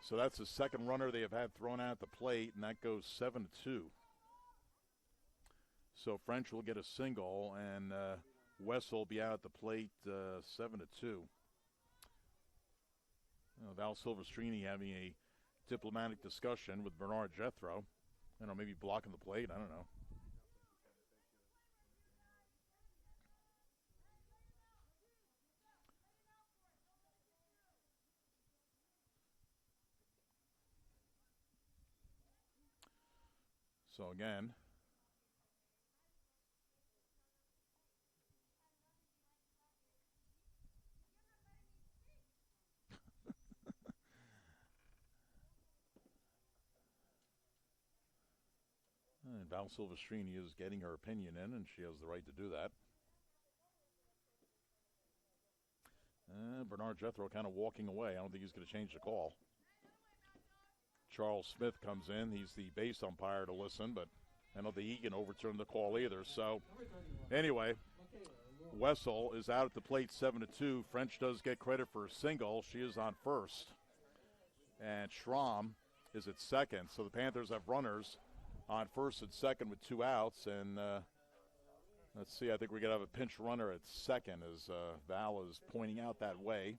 So that's the second runner they have had thrown out at the plate, and that goes 7-2. So French will get a single, and Wessel will be out at the plate 7-2. Val Silvestrini having a diplomatic discussion with Bernard Jethro. I don't know, maybe blocking the plate. I don't know. So again, And Val Silvestrini is getting her opinion in, and she has the right to do that. Bernard Jethro kind of walking away. I don't think he's going to change the call. Charles Smith comes in. He's the base umpire to listen, but I don't think he can overturn the call either. So, anyway, Wessel is out at the plate 7-2. French does get credit for a single. She is on first. And Schramm is at second. So the Panthers have runners on first and second with 2 outs. And let's see, I think we're going to have a pinch runner at second as Val is pointing out that way.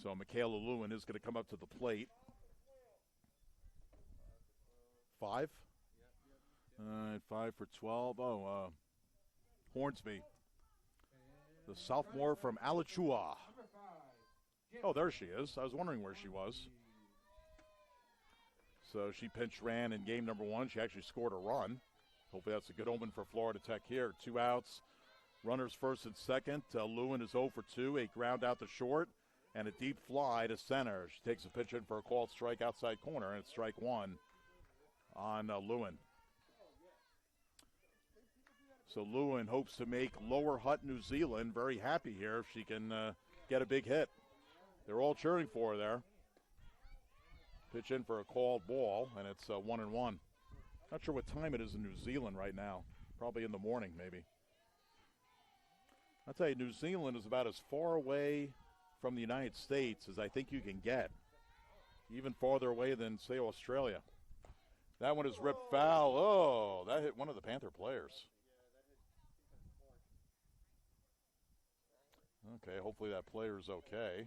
So Michaela Lewin is going to come up to the plate. 5? 5 for 12. Hornsby, the sophomore from Alachua. Oh, there she is. I was wondering where she was. So she pinch ran in game number 1. She actually scored a run. Hopefully that's a good omen for Florida Tech here. 2 outs, runners first and second. Lewin is 0 for 2, a ground out to short, and a deep fly to center. She takes a pitch in for a called strike outside corner, and it's strike 1 on Lewin. So Lewin hopes to make Lower Hutt, New Zealand very happy here if she can get a big hit. They're all cheering for her there. Pitch in for a called ball, and it's 1-1. Not sure what time it is in New Zealand right now. Probably in the morning, maybe. I'll tell you, New Zealand is about as far away from the United States as I think you can get. Even farther away than, say, Australia. That one is ripped foul. Oh, that hit one of the Panther players. Okay, hopefully that player's okay.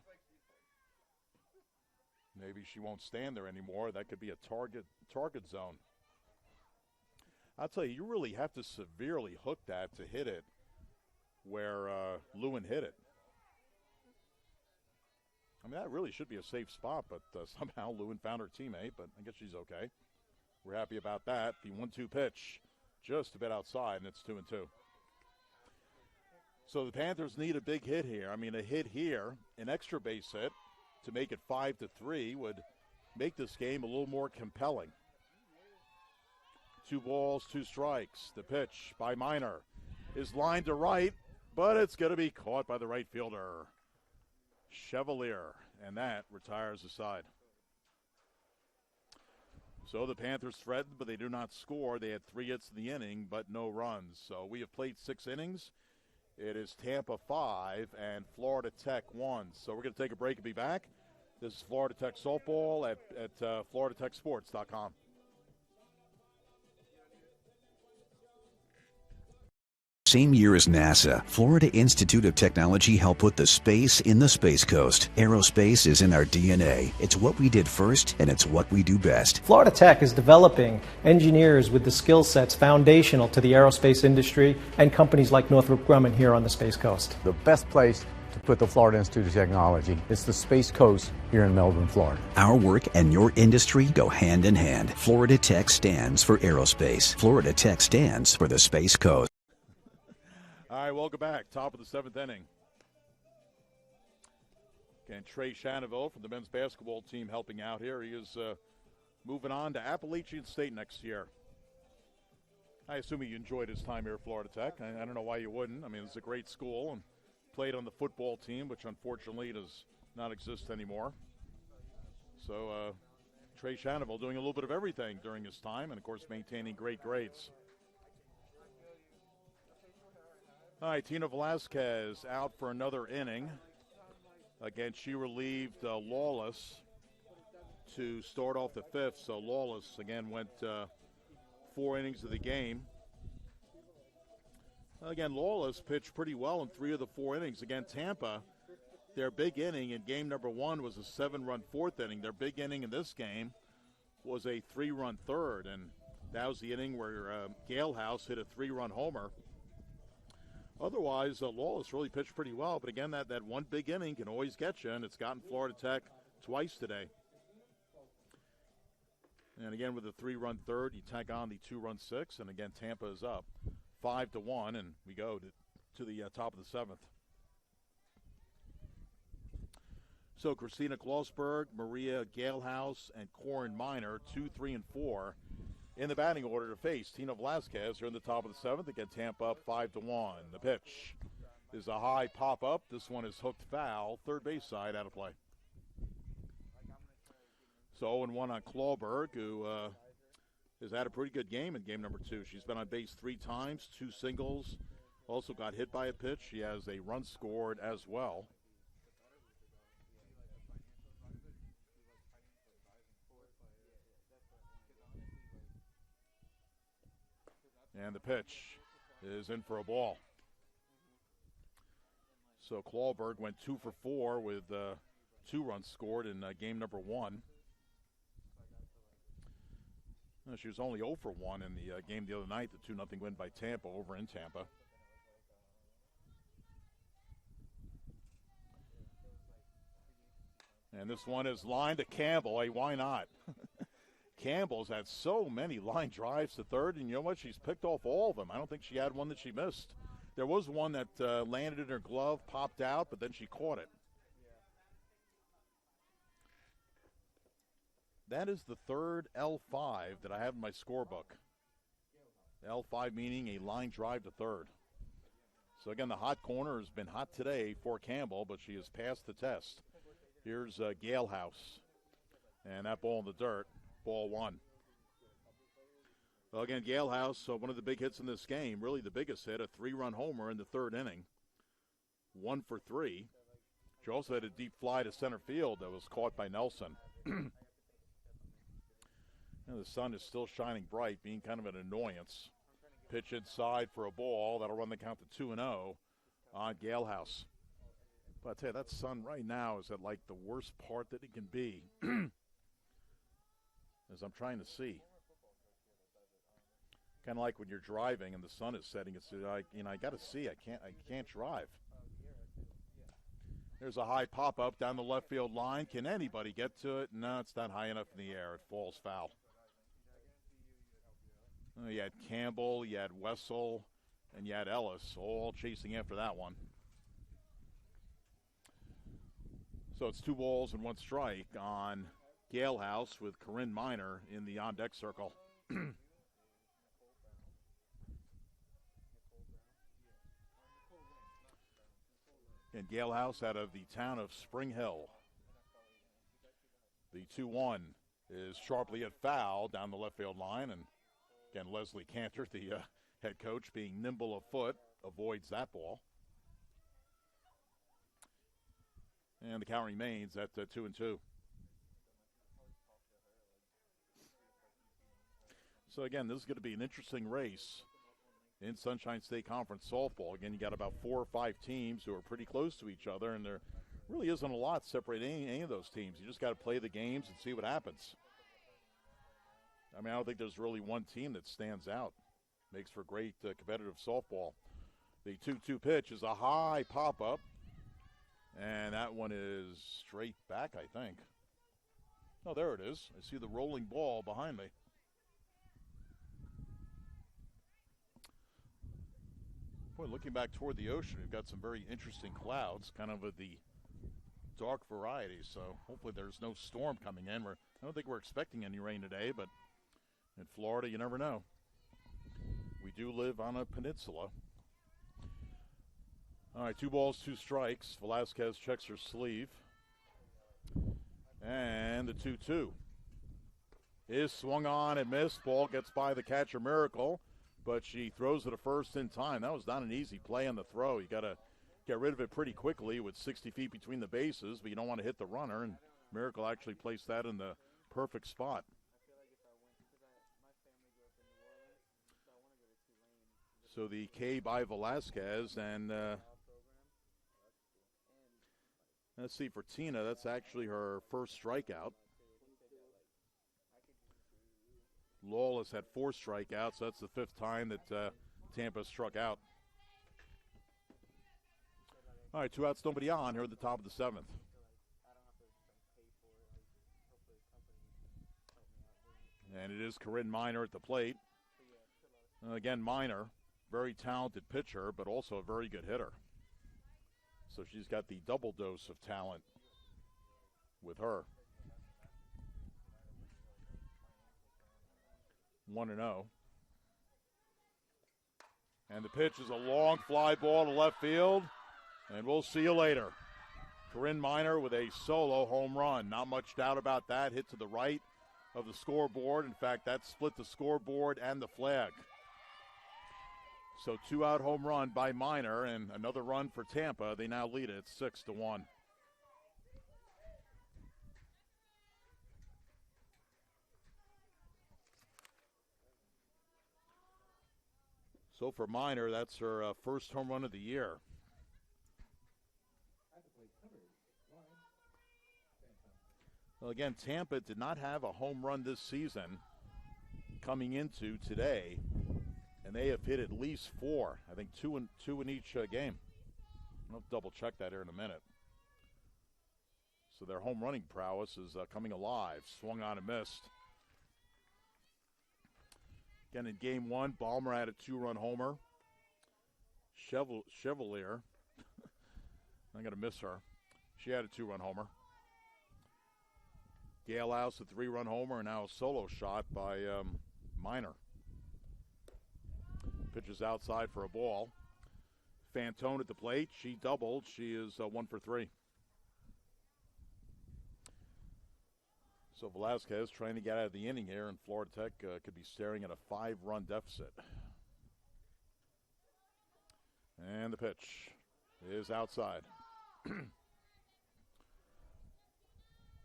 Maybe she won't stand there anymore. That could be a target zone. I'll tell you really have to severely hook that to hit it where Lewin hit it. I mean, that really should be a safe spot, but somehow Lewin found her teammate, but I guess she's okay. We're happy about that. The 1-2 pitch, just a bit outside, and it's 2-2. So the Panthers need a big hit here. I mean, a hit here, an extra base hit to make it 5-3 would make this game a little more compelling. 2 balls, 2 strikes. The pitch by Minor is lined to right, but it's going to be caught by the right fielder, Chevalier, and that retires the side. So the Panthers threatened, but they do not score. They had 3 hits in the inning, but no runs. So we have played 6 innings. It is Tampa 5 and Florida Tech 1. So we're going to take a break and be back. This is Florida Tech softball at FloridaTechSports.com. Same year as NASA, Florida Institute of Technology helped put the space in the Space Coast. Aerospace is in our DNA. It's what we did first, and it's what we do best. Florida Tech is developing engineers with the skill sets foundational to the aerospace industry and companies like Northrop Grumman here on the Space Coast. The best place to put the Florida Institute of Technology is the Space Coast here in Melbourne, Florida. Our work and your industry go hand in hand. Florida Tech stands for aerospace. Florida Tech stands for the Space Coast. All right, welcome back. Top of the 7th inning. Again, Trey Shanaville from the men's basketball team helping out here. He is moving on to Appalachian State next year. I assume he enjoyed his time here at Florida Tech. I don't know why you wouldn't. I mean, it's a great school and played on the football team, which unfortunately does not exist anymore. So Trey Shanaville doing a little bit of everything during his time and, of course, maintaining great grades. All right, Tina Velazquez out for another inning. Again, she relieved Lawless to start off the 5th. So Lawless, again, went 4 innings of the game. Again, Lawless pitched pretty well in 3 of the 4 innings. Again, Tampa, their big inning in game number 1 was a 7-run 4th inning. Their big inning in this game was a 3-run 3rd. And that was the inning where Galehouse hit a 3-run homer. Otherwise, Lawless really pitched pretty well. But again, that one big inning can always get you, and it's gotten Florida Tech twice today. And again, with a 3-run 3rd, you tack on the 2-run 6, and again, Tampa is up 5-1, and we go to the top of the 7th. So Christina Klauberg, Maria Galehouse, and Corin Minor, 2, 3, and 4, in the batting order to face Tina Velazquez. They're in the top of the seventh. They get Tampa up 5-1. The pitch is a high pop-up. This one is hooked foul. Third base side out of play. So 0-1 on Klauberg, who has had a pretty good game in game number 2. She's been on base 3 times, 2 singles. Also got hit by a pitch. She has a run scored as well. And the pitch is in for a ball. So Klauberg went 2 for 4 with 2 runs scored in game number 1. She was only 0 for 1 in the game the other night, the 2-0 win by Tampa over in Tampa. And this one is lined to Campbell. Hey, why not? Campbell's had so many line drives to third, and you know what? She's picked off all of them. I don't think she had one that she missed. There was one that landed in her glove, popped out, but then she caught it. That is the third L5 that I have in my scorebook. L5 meaning a line drive to third. So, again, the hot corner has been hot today for Campbell, but she has passed the test. Here's Gale House. And that ball in the dirt, ball 1. Well, again, Gale House, one of the big hits in this game, really the biggest hit, a 3-run homer in the third inning. 1 for 3. She also had a deep fly to center field that was caught by Nelson. And the sun is still shining bright, being kind of an annoyance. Pitch inside for a ball. That'll run the count to 2-0 on Gale House. But I tell you, that sun right now is at like the worst part that it can be. As I'm trying to see. Kind of like when you're driving and the sun is setting. It's like, I got to see. I can't drive. There's a high pop-up down the left field line. Can anybody get to it? No, it's not high enough in the air. It falls foul. You had Campbell, you had Wessel, and you had Ellis, all chasing after that one. So it's 2 balls and 1 strike on Gale House with Corinne Miner in the on-deck circle. And Gale House out of the town of Spring Hill. The 2-1 is sharply at foul down the left field line, and again, Leslie Cantor, the head coach, being nimble of foot, avoids that ball. And the count remains at 2-2. So again, this is going to be an interesting race in Sunshine State Conference softball. Again, you got about 4 or 5 teams who are pretty close to each other, and there really isn't a lot separating any of those teams. You just got to play the games and see what happens. I mean, I don't think there's really one team that stands out. Makes for great competitive softball. The 2-2 pitch is a high pop-up, and that one is straight back, I think. Oh, there it is. I see the rolling ball behind me. Boy, looking back toward the ocean, we've got some very interesting clouds, kind of the dark variety, so hopefully there's no storm coming in. I don't think we're expecting any rain today, but in Florida, you never know. We do live on a peninsula. All right, 2 balls, 2 strikes. Velazquez checks her sleeve. And the 2-2 is swung on and missed. Ball gets by the catcher, Miracle, but she throws it to first in time. That was not an easy play on the throw. You got to get rid of it pretty quickly with 60 feet between the bases, but you don't want to hit the runner, and Miracle actually placed that in the perfect spot. So the K by Velazquez, and let's see, for Tina, that's actually her first strikeout. Lawless had 4 strikeouts, so that's the 5th time that Tampa struck out. All right, 2 outs, nobody on here at the top of the 7th. And it is Corinne Miner at the plate. Again, Miner, very talented pitcher, but also a very good hitter. So she's got the double dose of talent with her. 1-0. And the pitch is a long fly ball to left field, and we'll see you later. Corinne Minor with a solo home run. Not much doubt about that. Hit to the right of the scoreboard. In fact, that split the scoreboard and the flag. So 2-out home run by Minor and another run for Tampa. They now lead it 6-1. So for Minor, that's her first home run of the year. Well, again, Tampa did not have a home run this season coming into today, and they have hit at least 4. I think two in each game. I'll double check that here in a minute. So their home running prowess is coming alive. Swung on and missed. Again, in game 1, Balmer had a 2-run homer. Chevalier, I'm going to miss her. She had a 2-run homer. Gail House, a 3-run homer, and now a solo shot by Minor. Pitches outside for a ball. Fanton at the plate. She doubled. She is 1 for 3. So Velazquez trying to get out of the inning here, and Florida Tech could be staring at a 5-run deficit. And the pitch is outside.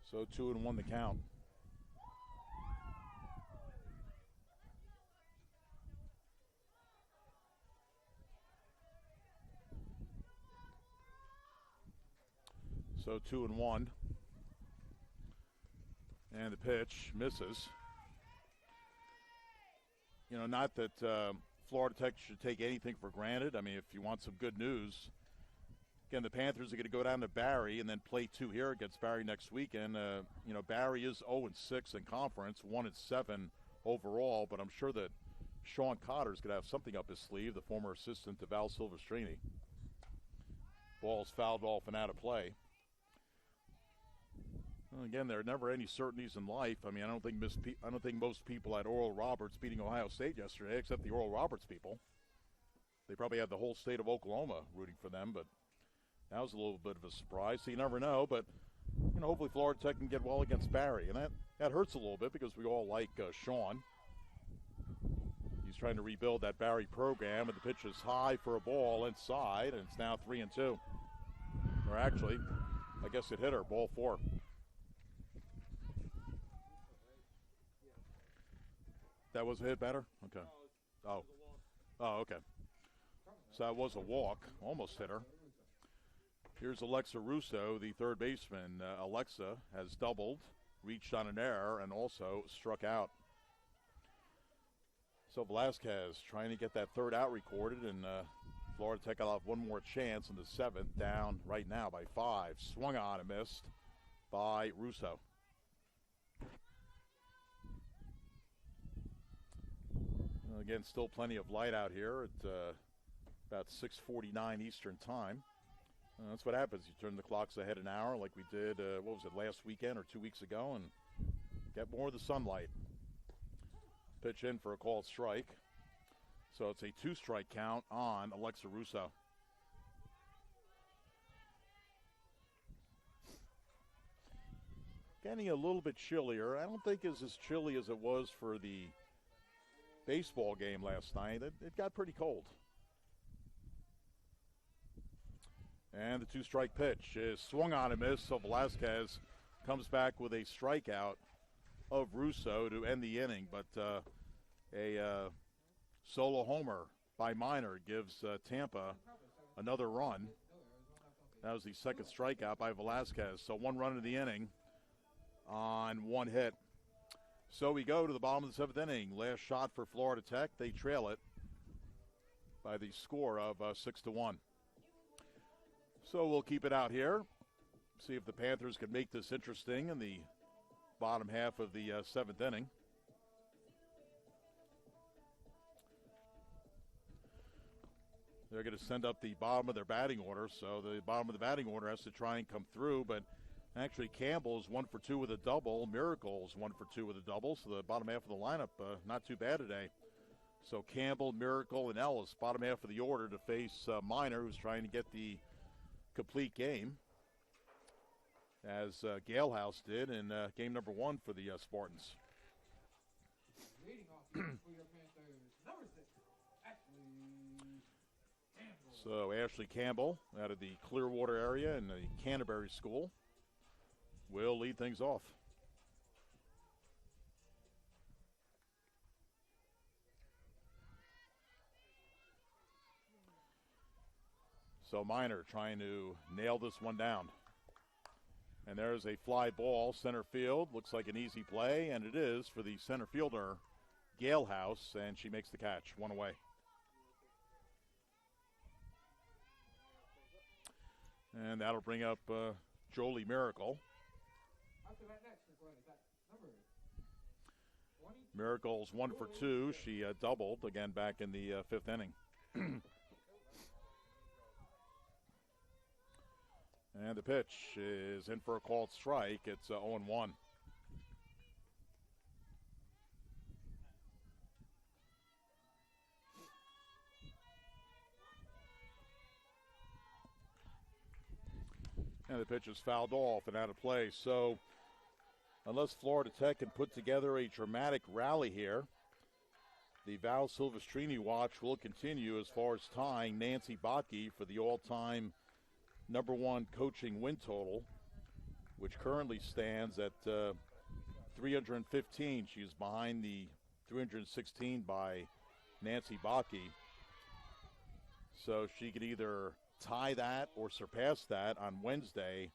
So 2-1 the count. So 2-1. And the pitch misses. You know, not that Florida Tech should take anything for granted. I mean, if you want some good news, again, the Panthers are going to go down to Barry and then play 2 here against Barry next weekend. You know, Barry is 0-6 in conference, 1-7 overall, but I'm sure that Sean Cotter's going to have something up his sleeve, the former assistant to Val Silvestrini. Ball's fouled off and out of play. Well, again, there are never any certainties in life. I mean, I don't think most people had Oral Roberts beating Ohio State yesterday, except the Oral Roberts people. They probably had the whole state of Oklahoma rooting for them, but that was a little bit of a surprise. So you never know, but you know, hopefully Florida Tech can get well against Barry, and that hurts a little bit because we all like Sean. He's trying to rebuild that Barry program, and the pitch is high for a ball inside, and it's now 3-2. Or actually, I guess it hit her, ball 4. That was a hit better? Okay. Oh, okay. So that was a walk. Almost hit her. Here's Alexa Russo, the third baseman. Alexa has doubled, reached on an error, and also struck out. So Velazquez trying to get that 3rd out recorded, and Florida Tech will have one more chance in the 7th, down right now by 5. Swung on and missed by Russo. Again, still plenty of light out here at about 6:49 Eastern time. That's what happens. You turn the clocks ahead an hour like we did, what was it, last weekend or 2 weeks ago, and get more of the sunlight. Pitch in for a called strike. So it's a 2-strike count on Alexa Russo. Getting a little bit chillier. I don't think it's as chilly as it was for the baseball game last night. It got pretty cold. And the 2-strike pitch is swung on and missed, so Velazquez comes back with a strikeout of Russo to end the inning. But a solo homer by Minor gives Tampa another run. That was the 2nd strikeout by Velazquez. So 1 run in the inning on 1 hit. So we go to the bottom of the 7th inning. Last shot for Florida Tech. They trail it by the score of 6-1. So we'll keep it out here. See if the Panthers can make this interesting in the bottom half of the 7th inning. They're going to send up the bottom of their batting order, so the bottom of the batting order has to try and come through, but Actually, Campbell is 1 for 2 with a double. Miracle is 1 for 2 with a double. So the bottom half of the lineup, not too bad today. So Campbell, Miracle, and Ellis, bottom half of the order to face Minor, who's trying to get the complete game, as Galehouse did in game number 1 for the Spartans. So Ashley Campbell out of the Clearwater area in the Canterbury School will lead things off. So Minor trying to nail this one down. And there's a fly ball, center field. Looks like an easy play, and it is for the center fielder, Galehouse, and she makes the catch, 1 away. And that'll bring up Jolie Miracle. Miracle's 1 for 2. She doubled again back in the 5th inning. And the pitch is in for a called strike. It's 0-1. And the pitch is fouled off and out of play. So unless Florida Tech can put together a dramatic rally here, the Val Silvestrini watch will continue as far as tying Nancy Botke for the all-time #1 coaching win total, which currently stands at 315. She's behind the 316 by Nancy Botke. So she could either tie that or surpass that on Wednesday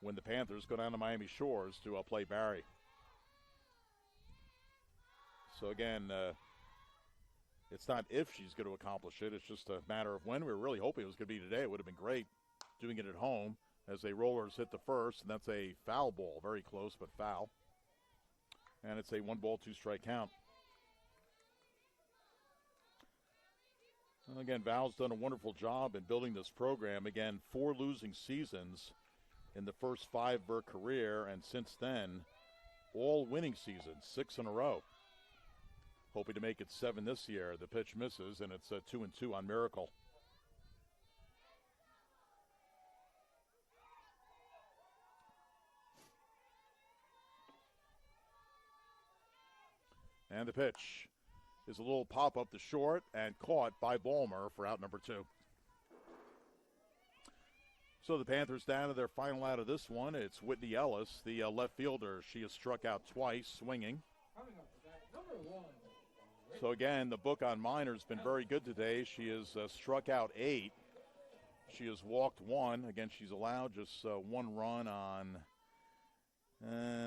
when the Panthers go down to Miami Shores to play Barry. So again, it's not if she's going to accomplish it. It's just a matter of when. We were really hoping it was going to be today. It would have been great doing it at home as the Rollers hit the first, and that's a foul ball. Very close, but foul. And it's a 1-ball, 2-strike count. Well, again, Val's done a wonderful job in building this program. Again, 4 losing seasons in the first 5 of her career, and since then, all winning seasons, 6 in a row. Hoping to make it 7 this year. The pitch misses, and it's 2-2 on Miracle. And the pitch is a little pop-up to short and caught by Ballmer for out number 2. So the Panthers down to their final out of this one. It's Whitney Ellis, the left fielder. She has struck out twice, swinging. So again, the book on Minor's been very good today. She has struck out 8. She has walked 1. Again, she's allowed just 1 run on,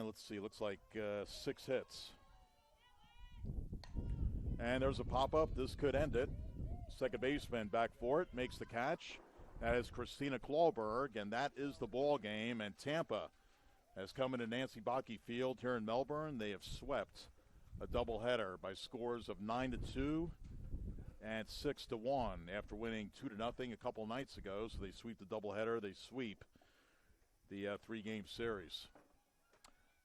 let's see, looks like 6 hits. And there's a pop-up. This could end it. Second baseman back for it, makes the catch. That is Christina Klauberg, and that is the ball game. And Tampa has come into Nancy Botke Field here in Melbourne. They have swept a doubleheader by scores of 9-2 and 6-1 after winning 2-0 a couple nights ago. So they sweep the doubleheader. They sweep the 3-game series.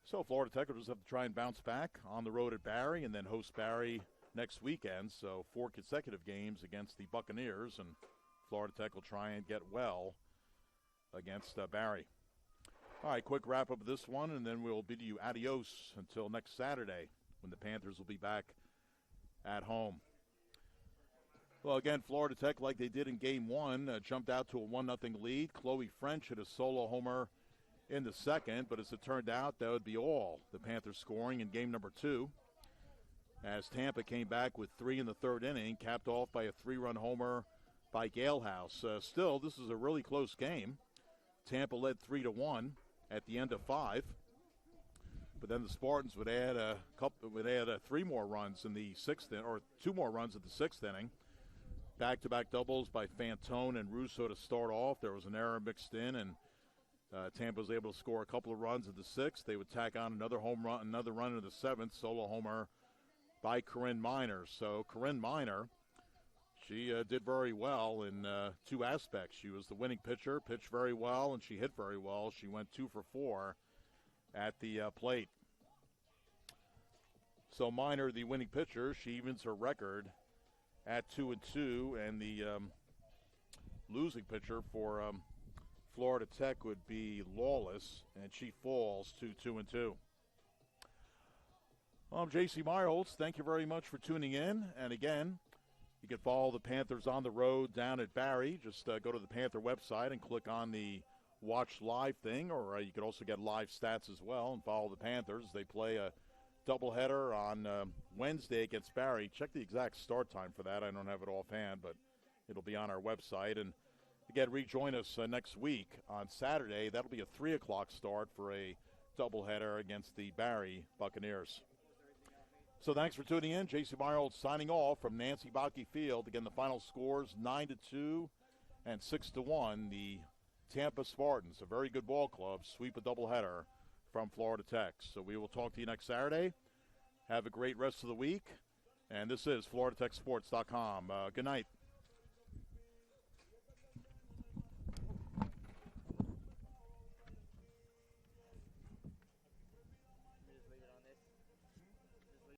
So Florida Tech will just have to try and bounce back on the road at Barry and then host Barry next weekend. So 4 consecutive games against the Buccaneers, and Florida Tech will try and get well against Barry. All right, quick wrap-up of this one, and then we'll bid you adios until next Saturday when the Panthers will be back at home. Well, again, Florida Tech, like they did in Game 1, jumped out to a 1-0 lead. Chloe French hit a solo homer in the second, but as it turned out, that would be all the Panthers scoring in game number 2. As Tampa came back with 3 in the 3rd inning, capped off by a 3-run homer by Galehouse. Still, this is a really close game. Tampa led 3-1 at the end of 5. But then the Spartans would add 3 more runs in the 6th inning, or 2 more runs at the 6th inning. Back-to-back doubles by Fanton and Russo to start off. There was an error mixed in, and Tampa was able to score a couple of runs at the 6th. They would tack on another run in the 7th, solo homer by Corinne Minor. So Corinne Minor, She did very well in two aspects. She was the winning pitcher, pitched very well, and she hit very well. She went 2 for 4 at the plate. So Minor, the winning pitcher, she evens her record at 2-2, and the losing pitcher for Florida Tech would be Lawless, and she falls to 2-2. I'm J.C. Meyerholtz. Thank you very much for tuning in. And again, you can follow the Panthers on the road down at Barrie. Just go to the Panther website and click on the Watch Live thing, or you can also get live stats as well and follow the Panthers. They play a doubleheader on Wednesday against Barrie. Check the exact start time for that. I don't have it offhand, but it'll be on our website. And again, rejoin us next week on Saturday. That'll be a 3 o'clock start for a doubleheader against the Barrie Buccaneers. So thanks for tuning in. J.C. Meyerholtz signing off from Nancy Bocke Field. Again, the final scores 9-2 and 6-1. The Tampa Spartans, a very good ball club, sweep a doubleheader from Florida Tech. So we will talk to you next Saturday. Have a great rest of the week. And this is FloridaTechSports.com. Good night.